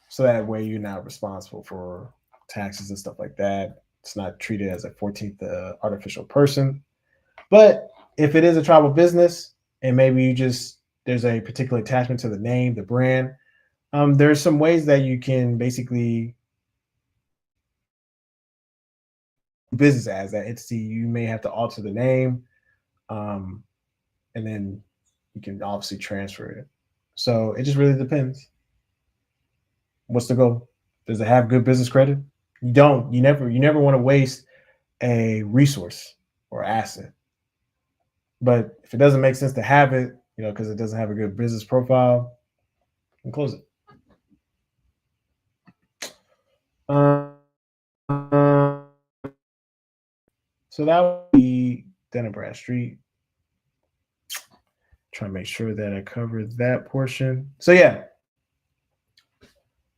so that way you're not responsible for taxes and stuff like that. It's not treated as a 14th artificial person. But if it is a tribal business and maybe there's a particular attachment to the name, the brand, there's some ways that you can basically business as that entity. You may have to alter the name, and then you can obviously transfer it. So it just really depends. What's the goal? Does it have good business credit? You don't. You never want to waste a resource or asset. But if it doesn't make sense to have it, because it doesn't have a good business profile, you can close it. So that would be Dun & Bradstreet. Trying to make sure that I covered that portion. So yeah,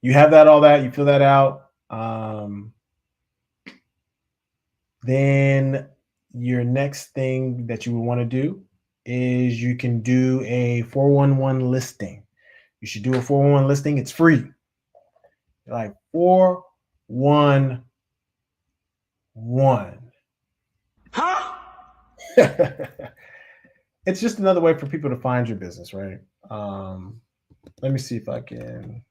you have all that, you fill that out. Then your next thing that you would want to do is you can do a 411 listing. You should do a 411 listing. It's free. Like 1 1. Huh? It's just another way for people to find your business, right? Um, Let me see if I can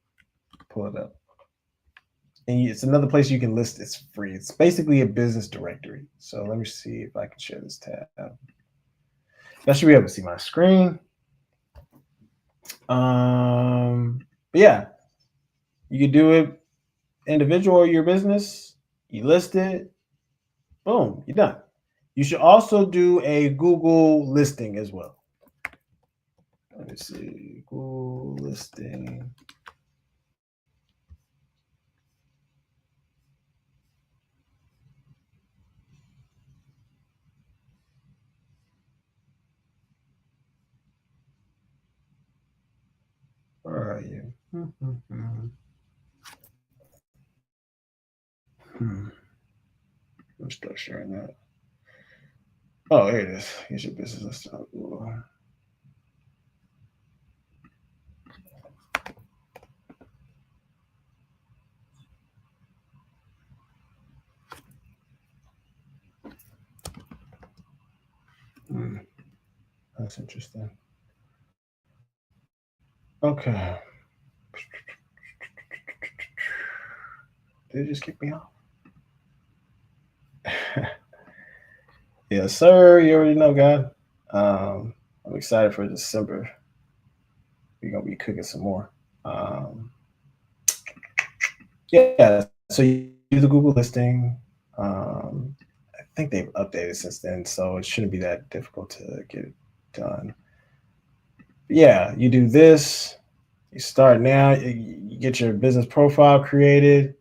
pull it up. And it's another place you can list. It's free. It's basically a business directory. So let me see if I can share this tab. I should be able to see my screen. But yeah, you can do it individual or your business. You list it. Boom, you're done. You should also do a Google listing as well. Let me see. Google listing. Where are you? Let me start sharing that. Oh, here it is. Here's your business list. Hmm, that's interesting. Okay. Did it just kick me off? Yes, sir. You already know, God. I'm excited for December. We're gonna be cooking some more. Yeah, so you do the Google listing. I think they've updated since then, so it shouldn't be that difficult to get it done. Yeah, you do this. You start now. You get your business profile created.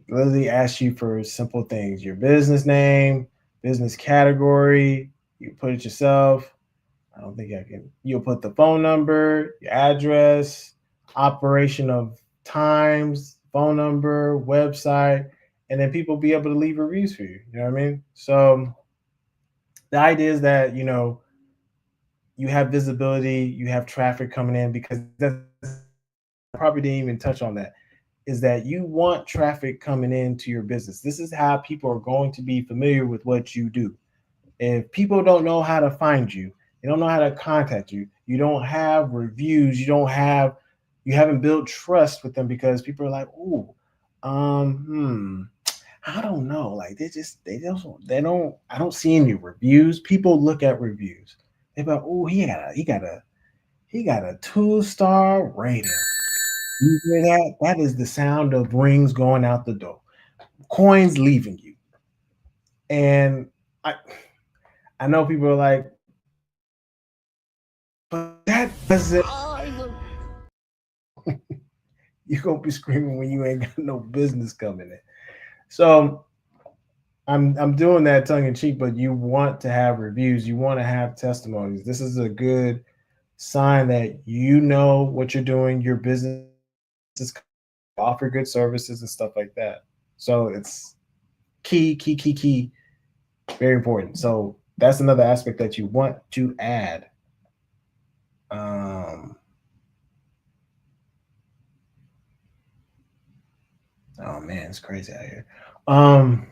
Literally asks you for simple things: your business name, business category. You put it yourself. I don't think I can. You'll put the phone number, your address, operation of times, phone number, website, and then people be able to leave reviews for you. You know what I mean? So the idea is that you have visibility, you have traffic coming in because that's probably didn't even touch on that. Is that you want traffic coming into your business? This is how people are going to be familiar with what you do. If people don't know how to find you, they don't know how to contact you, you don't have reviews, you haven't built trust with them because people are like, "Ooh, I don't know." Like I don't see any reviews. People look at reviews. They're like, "Oh, he got a 2-star rating." You hear that? That is the sound of rings going out the door, coins leaving you. And I I know people are like, but that doesn't. You're gonna be screaming when you ain't got no business coming in. So I'm doing that tongue in cheek, but you want to have reviews, you want to have testimonies. This is a good sign that you know what you're doing, your business is offer good services and stuff like that. So it's key, very important. So that's another aspect that you want to add. Um, oh man, it's crazy out here. Um,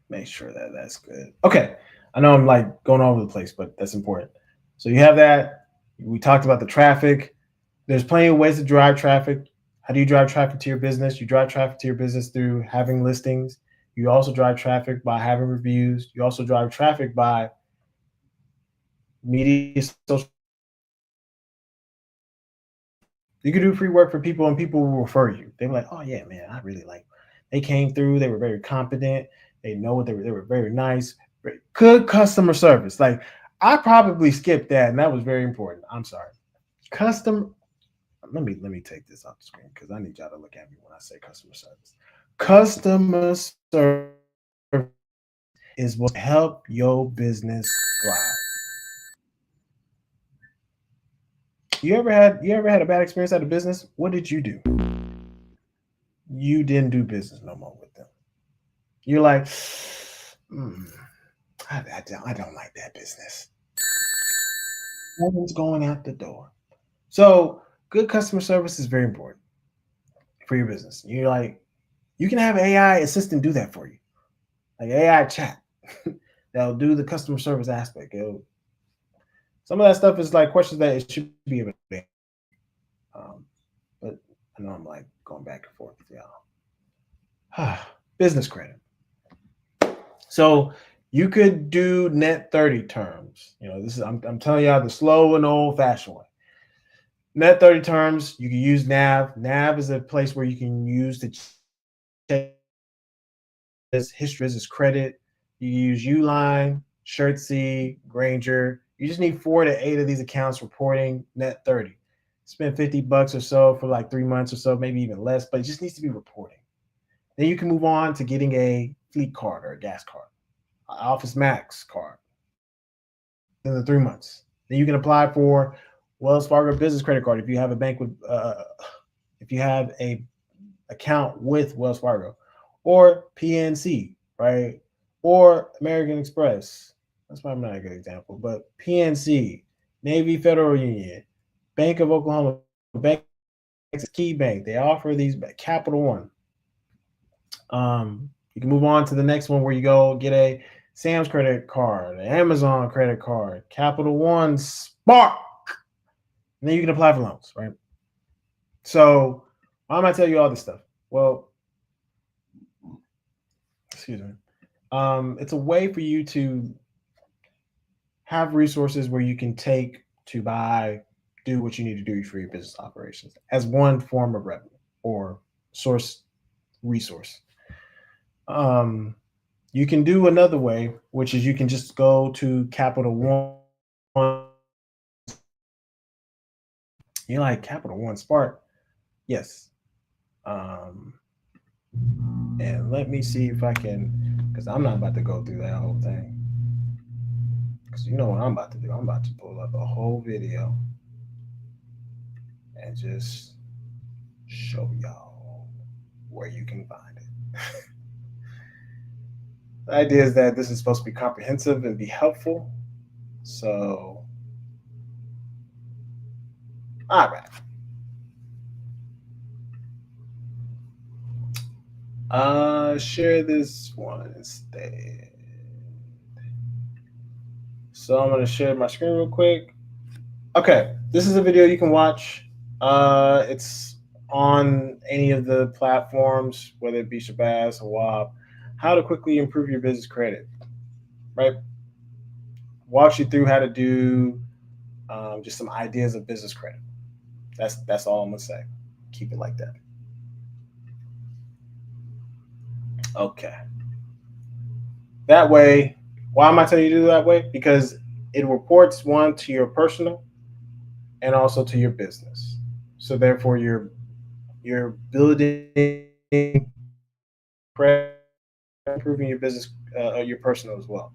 Make sure that that's good. Okay, I know I'm like going all over the place, but that's important. So you have that. We talked about the traffic. There's plenty of ways to drive traffic. How do you drive traffic to your business? You drive traffic to your business through having listings. You also drive traffic by having reviews. You also drive traffic by media, social. You can do free work for people, and people will refer you. They're like, "Oh yeah, man, I really like." They came through. They were very competent. They know what they were. They were very nice. Good customer service. Like I probably skipped that, and that was very important. I'm sorry. Custom. Let me take this off the screen because I need y'all to look at me when I say customer service. Customer service is what help your business thrive. You ever had a bad experience at a business? What did you do? You didn't do business no more with them. You're like, mm, I don't like that business. Someone's going out the door. So good customer service is very important for your business. You're like, You can have AI assistant do that for you, like AI chat. That'll do the customer service aspect. Some of that stuff is like questions that it should be able to answer. Um, but I know I'm like going back and forth with y'all. Business credit. So you could do net 30 terms. This is I'm telling y'all the slow and old fashioned way. Net 30 terms, you can use Nav. Nav is a place where you can use to check history, business credit. You use Uline, Shirtsy, Granger. You just need 4 to 8 of these accounts reporting net 30. Spend $50 or so for like 3 months or so, maybe even less, but it just needs to be reporting. Then you can move on to getting a fleet card or a gas card, an Office Max card in the 3 months. Then you can apply for Wells Fargo business credit card if you have a bank with, if you have a account with Wells Fargo, or PNC, right? Or American Express. That's probably not a good example, but PNC, Navy Federal Union, Bank of Oklahoma, Bank Key Bank. They offer these. Capital One. You can move on to the next one where you go get a Sam's credit card, an Amazon credit card, Capital One Spark, and then you can apply for loans, right? So why am I telling you all this stuff? Well, excuse me. It's a way for you to have resources where you can take to buy, do what you need to do for your business operations as one form of revenue or source resource. Um, you can do another way, which is you can just go to Capital One. You're like Capital One Spark, yes. Um, and let me see if I can, because I'm not about to go through that whole thing. Because you know what I'm about to do? I'm about to pull up a whole video and just show y'all where you can find it. The idea is that this is supposed to be comprehensive and be helpful. So, all right. Share this one instead. So I'm gonna share my screen real quick. Okay, this is a video you can watch. It's on any of the platforms, whether it be Shabazz or WAP. How to quickly improve your business credit, right? Walks you through how to do just some ideas of business credit. That's all I'm gonna say. Keep it like that. Okay. That way, why am I telling you to do that way? Because it reports one to your personal and also to your business. So therefore, you're building credit, improving your business, your personal as well.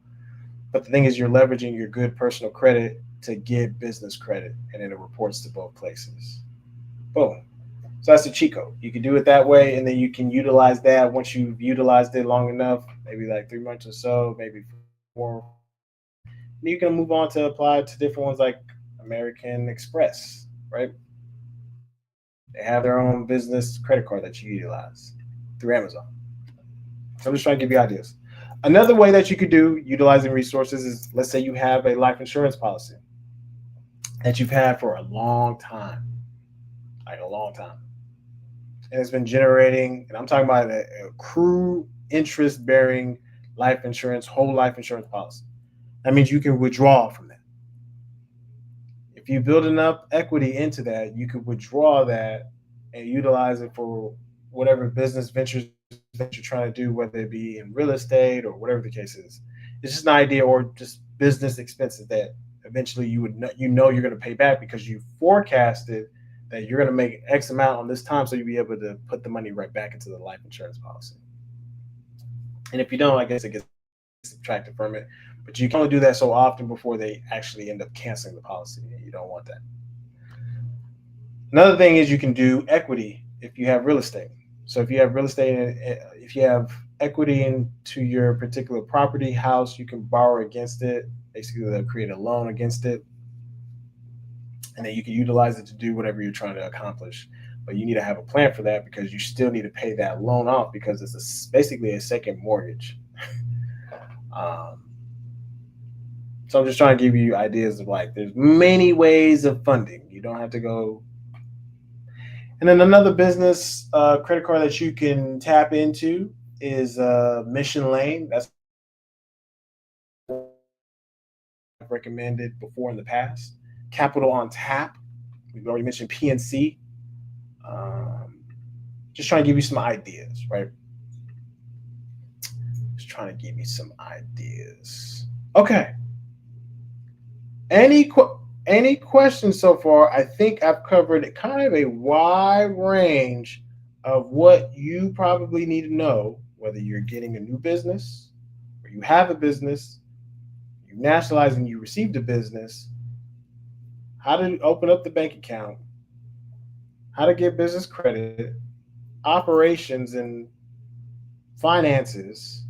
But the thing is, you're leveraging your good personal credit to get business credit, and then it reports to both places. Boom. So that's the cheat code. You can do it that way, and then you can utilize that once you've utilized it long enough, maybe like 3 months or so, maybe 4. And you can move on to apply to different ones like American Express, right? They have their own business credit card that you utilize through Amazon. So I'm just trying to give you ideas. Another way that you could do utilizing resources is, let's say you have a life insurance policy that you've had for a long time, like a long time, and it's been generating, and I'm talking about a accrued interest bearing life insurance, whole life insurance policy. That means you can withdraw from that. If you build enough equity into that, you could withdraw that and utilize it for whatever business ventures that you're trying to do, whether it be in real estate or whatever the case is. It's just an idea, or just business expenses that eventually you're going to pay back because you forecasted that you're going to make X amount on this time, so you'll be able to put the money right back into the life insurance policy. And if you don't, I guess it gets subtracted from it. But you can only do that so often before they actually end up canceling the policy, and you don't want that. Another thing is you can do equity if you have real estate. So if you have real estate, if you have equity into your particular property, house, you can borrow against it. Basically, they'll create a loan against it, and then you can utilize it to do whatever you're trying to accomplish. but you need to have a plan for that because you still need to pay that loan off because basically a second mortgage. Um, so I'm just trying to give you ideas of like there's many ways of funding. You don't have to go. And then another business credit card that you can tap into is Mission Lane. That's I've recommended before in the past. Capital on Tap. We've already mentioned PNC. Um, just trying to give you some ideas, right? Just trying to give you some ideas. Okay. Any any questions so far? I think I've covered kind of a wide range of what you probably need to know, whether you're getting a new business or you have a business, you nationalized and you received a business, how to open up the bank account, how to get business credit, operations and finances,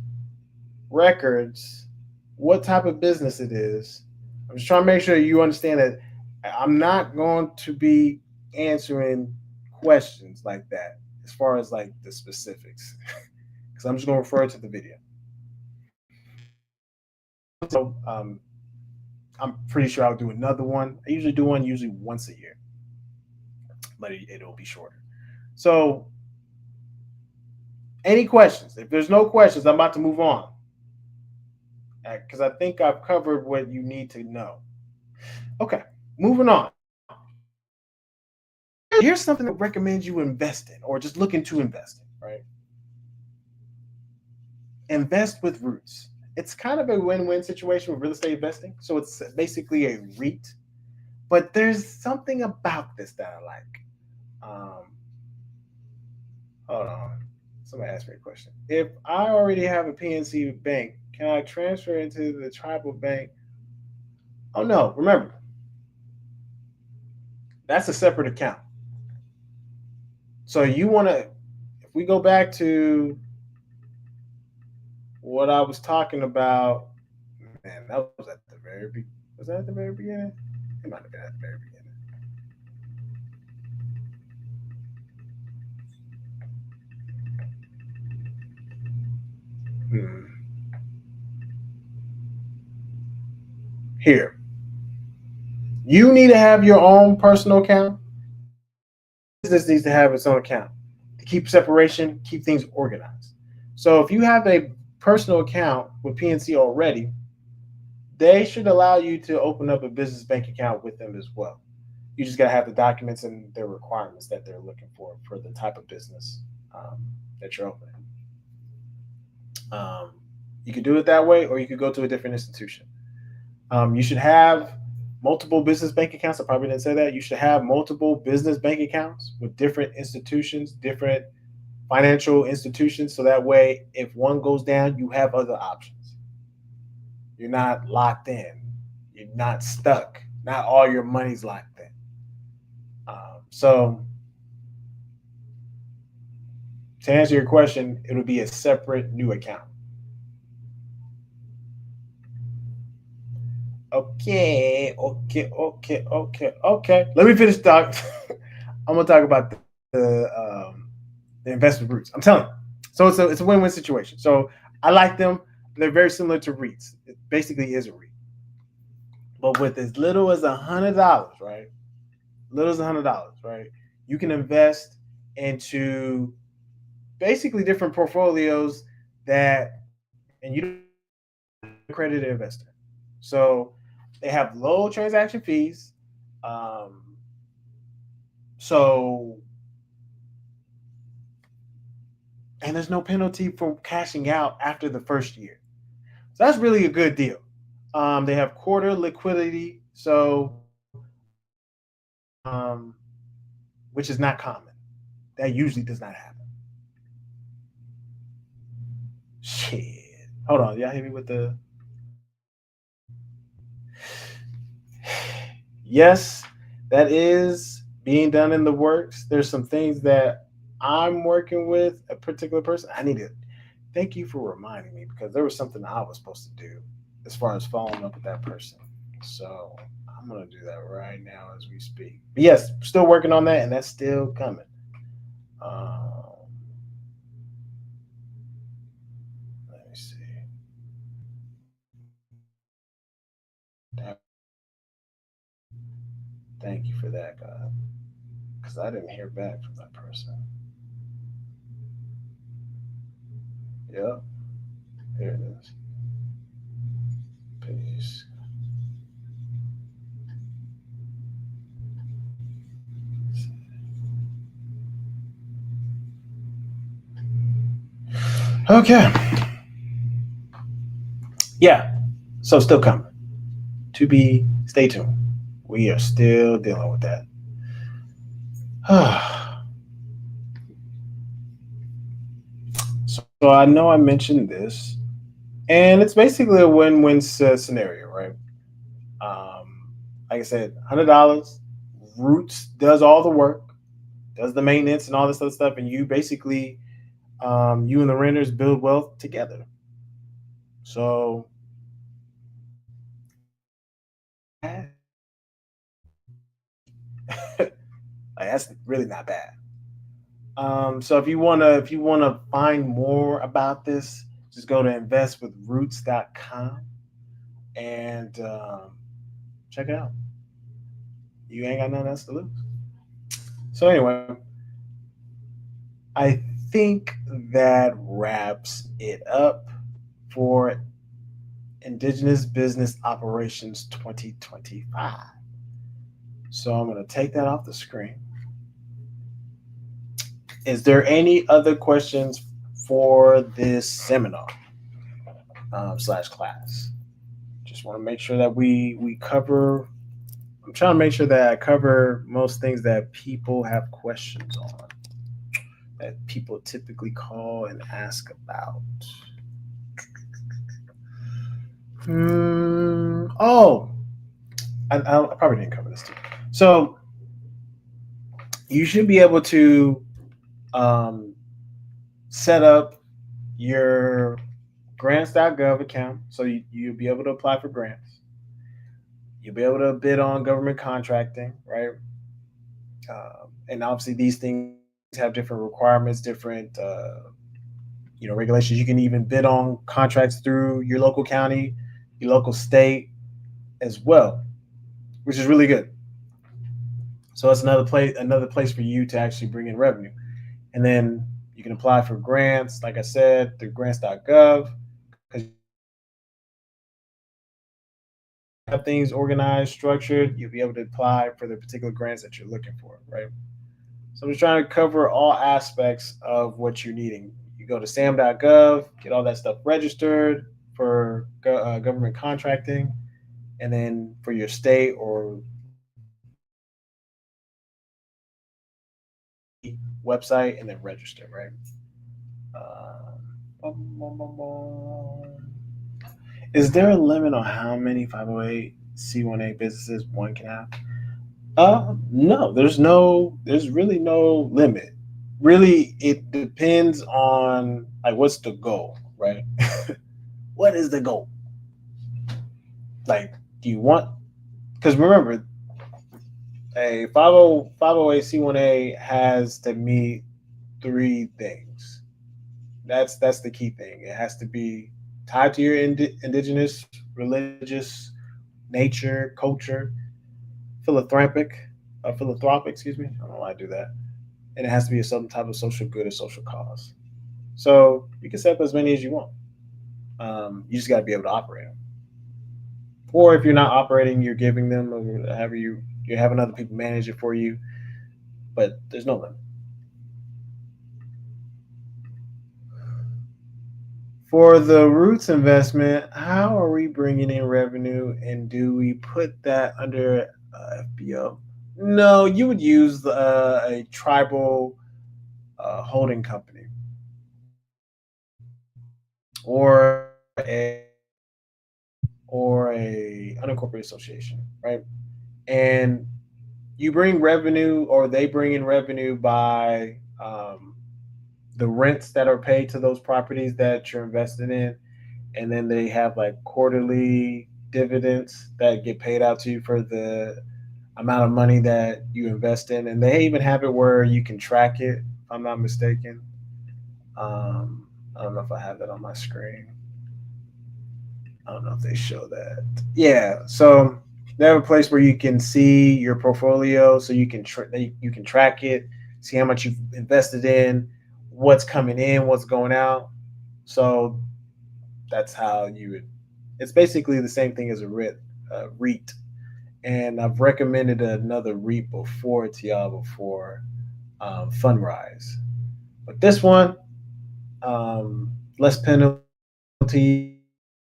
records, what type of business it is. I'm just trying to make sure you understand that I'm not going to be answering questions like that as far as like the specifics because I'm just going to refer to the video. So I'm pretty sure I'll do another one. I usually do one usually once a year, but it'll be shorter. So any questions? If there's no questions, I'm about to move on because I think I've covered what you need to know. Okay, moving on. Here's something that I recommend you invest in or just look into investing, right? Invest with roots. It's kind of a win-win situation with real estate investing. So it's basically a REIT, but there's something about this that I like. Hold on. Somebody asked me a question. If I already have a PNC bank, can I transfer into the tribal bank? Oh no, remember, that's a separate account. So you want to, if we go back to what I was talking about, man, that was at the very was that at the very beginning? It might have been at the very beginning. Here, you need to have your own personal account. Business needs to have its own account to keep separation, keep things organized. So if you have a personal account with PNC already, they should allow you to open up a business bank account with them as well. You just got to have the documents and their requirements that they're looking for the type of business that you're opening. You could do it that way, or you could go to a different institution. You should have multiple business bank accounts. I probably didn't say that. You should have multiple business bank accounts with different institutions, different financial institutions. So that way, if one goes down, you have other options. You're not locked in. You're not stuck. Not all your money's locked in. So to answer your question, it'll be a separate new account. Okay. Let me finish talk. I'm gonna talk about the investment roots. I'm telling you. So it's a win-win situation. So I like them. They're very similar to REITs. It basically is a REIT, but with as little as $100, right? Little as $100, right? You can invest into basically different portfolios that, and you don't accredited investor. So they have low transaction fees. Um, so and there's no penalty for cashing out after the first year. So that's really a good deal. They have quarter liquidity, so which is not common. That usually does not happen. Shit. Hold on, y'all hit me with the. Yes, that is being done in the works. There's some things that I'm working with a particular person. I need to thank you for reminding me because there was something I was supposed to do as far as following up with that person. So I'm gonna do that right now as we speak. But yes, still working on that, and that's still coming. Um, let me see. Thank you for that, God, because I didn't hear back from that person. Yep, here it is. Peace. Okay. Yeah. So still coming. To be. Stay tuned. We are still dealing with that. So I know I mentioned this, and it's basically a win-win scenario, right? Um, like I said, $100. Roots does all the work, does the maintenance and all this other stuff, and you basically, you and the renters build wealth together. So like, that's really not bad. So if you wanna find more about this, just go to investwithroots.com and check it out. You ain't got nothing else to lose. So anyway, I think that wraps it up for Indigenous Business Operations 2025. So I'm going to take that off the screen. Is there any other questions for this seminar slash class? Just want to make sure that we cover. I'm trying to make sure that I cover most things that people have questions on, that people typically call and ask about. Oh, I probably didn't cover this too. So you should be able to um, set up your grants.gov account. So you'll be able to apply for grants. You'll be able to bid on government contracting, right? And obviously, these things have different requirements, different regulations. You can even bid on contracts through your local county, your local state as well, which is really good. So that's another place for you to actually bring in revenue. And then you can apply for grants, like I said, through grants.gov, because have things organized, structured, you'll be able to apply for the particular grants that you're looking for, right? So I'm just trying to cover all aspects of what you're needing. You go to sam.gov, get all that stuff registered for government contracting, and then for your state or website, and then register, right? Is there a limit on how many 508c1A businesses one can have? No, there's really no limit. Really, it depends on like what's the goal, right? What is the goal? Like, do you want? Because remember, a 508c1A has to meet three things. That's the key thing. It has to be tied to your indigenous, religious, nature, culture, philanthropic, excuse me. I don't know why I do that. And it has to be a certain type of social good or social cause. So you can set up as many as you want. You just got to be able to operate them. Or if you're not operating, you're giving them, or however you're having other people manage it for you. But there's no limit. For the Roots investment, how are we bringing in revenue, and do we put that under FBO? No, you would use a tribal holding company or a unincorporated association, right? And you bring revenue, or they bring in revenue by the rents that are paid to those properties that you're invested in, and then they have like quarterly dividends that get paid out to you for the amount of money that you invest in, and they even have it where you can track it if I'm not mistaken. I don't know if I have that on my screen. I don't know if they show that. Yeah, so they have a place where you can see your portfolio, so you can track it, see how much you've invested in, what's coming in, what's going out. So that's how you would. It's basically the same thing as a REIT, and I've recommended another REIT before to y'all before, Fundrise, but this one, less penalty,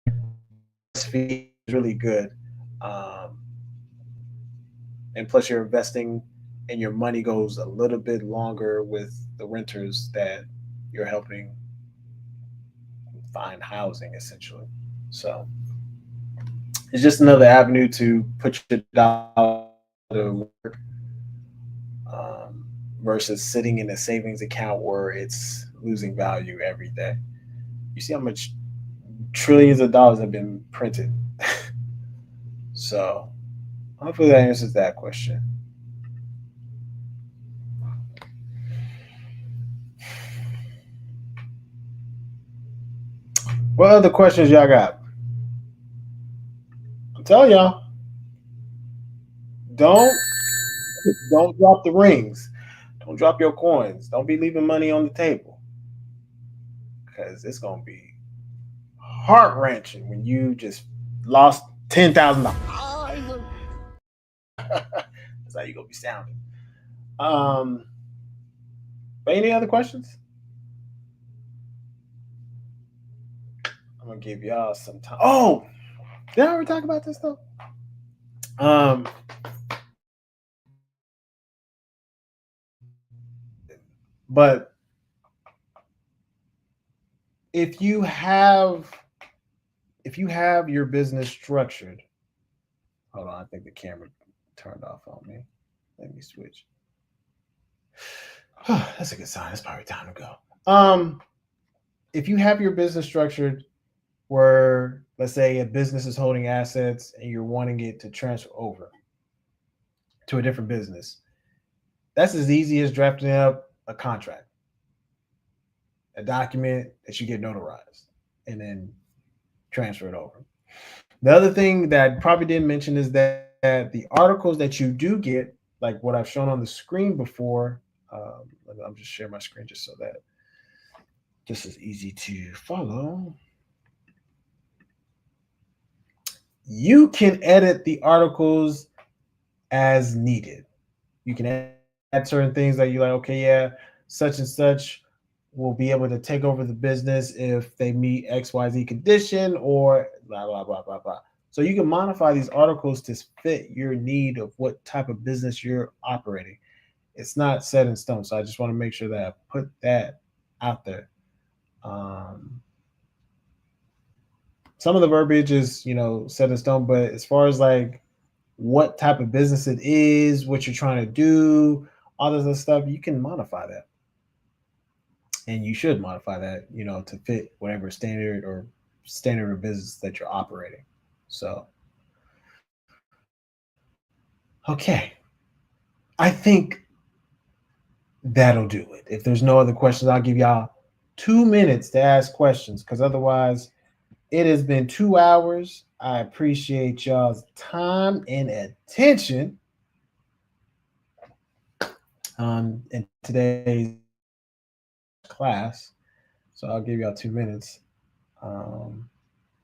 less fee is really good, um, and plus you're investing, and your money goes a little bit longer with the renters that you're helping find housing essentially. So it's just another avenue to put your dollar to work, um, versus sitting in a savings account where it's losing value every day. You see how much trillions of dollars have been printed. So hopefully that answers that question. What other questions y'all got? I'm telling y'all, don't don't drop the rings. Don't drop your coins. Don't be leaving money on the table, because it's gonna be heart wrenching when you just lost $10,000. That's how you gonna be sounding. Um, but any other questions? I'm gonna give y'all some time. Oh, did I already talk about this though? Um, but if you have if you have your business structured, hold on, I think the camera turned off on me. Let me switch. That's a good sign. It's probably time to go. If you have your business structured where, let's say, a business is holding assets and you're wanting it to transfer over to a different business, that's as easy as drafting up a contract, a document that you get notarized, and then transfer it over. The other thing that I probably didn't mention is that the articles that you do get, like what I've shown on the screen before, I'm just sharing my screen just so that this is easy to follow. You can edit the articles as needed. You can add certain things that you like, okay, yeah, such and such will be able to take over the business if they meet XYZ condition or blah, blah, blah, blah, blah. So you can modify these articles to fit your need of what type of business you're operating. It's not set in stone. So I just want to make sure that I put that out there. Um, some of the verbiage is, set in stone, but as far as like what type of business it is, what you're trying to do, all this other stuff, you can modify that. And you should modify that, to fit whatever standard of business that you're operating. So, okay. I think that'll do it. If there's no other questions, I'll give y'all 2 minutes to ask questions, because otherwise it has been 2 hours. I appreciate y'all's time and attention in today's class. So I'll give y'all 2 minutes.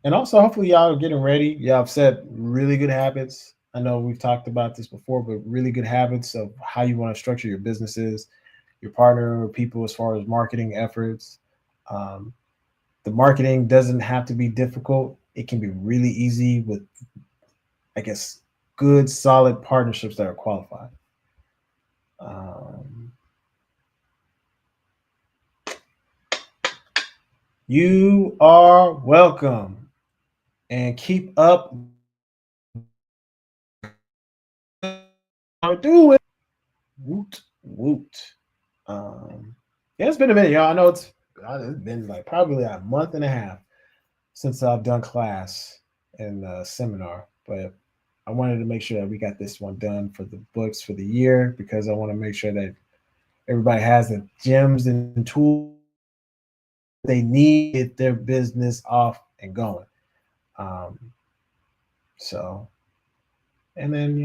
And also, hopefully, y'all are getting ready. Y'all have set really good habits. I know we've talked about this before, but really good habits of how you want to structure your businesses, your partner or people as far as marketing efforts. The marketing doesn't have to be difficult. It can be really easy with, I guess, good, solid partnerships that are qualified. You are welcome, and keep up. Do it. Woot woot. Yeah, it's been a minute, y'all. I know it's been like probably a month and a half since I've done class and seminar, but I wanted to make sure that we got this one done for the books for the year, because I want to make sure that everybody has the gems and tools they need to get their business off and going. So, and then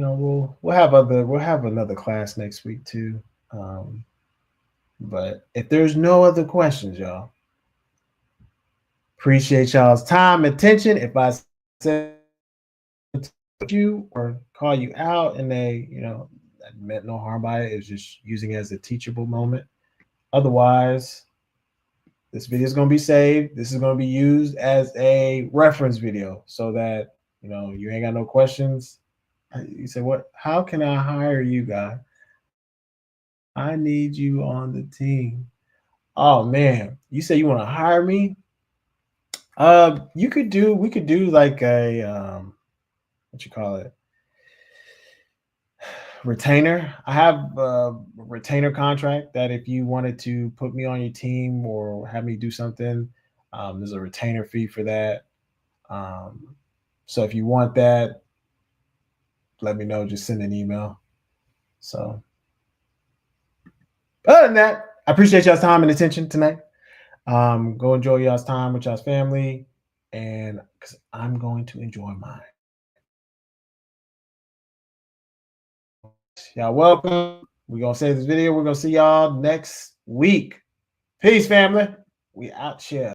we'll have another class next week too. But if there's no other questions, y'all, appreciate y'all's time and attention. If I said you or call you out and they, I meant no harm by it. It's just using it as a teachable moment. Otherwise, this video is going to be saved. This is going to be used as a reference video so that, you ain't got no questions. You say, what? How can I hire you, guy? I need you on the team. Oh man, you say you want to hire me? We could do like a what you call it? Retainer. I have a retainer contract that if you wanted to put me on your team or have me do something, there's a retainer fee for that. So if you want that, let me know. Just send an email. So other than that, I appreciate y'all's time and attention tonight. Go enjoy y'all's time with y'all's family, and because I'm going to enjoy mine. Y'all welcome. We're gonna save this video. We're gonna see y'all next week. Peace, family. We out here.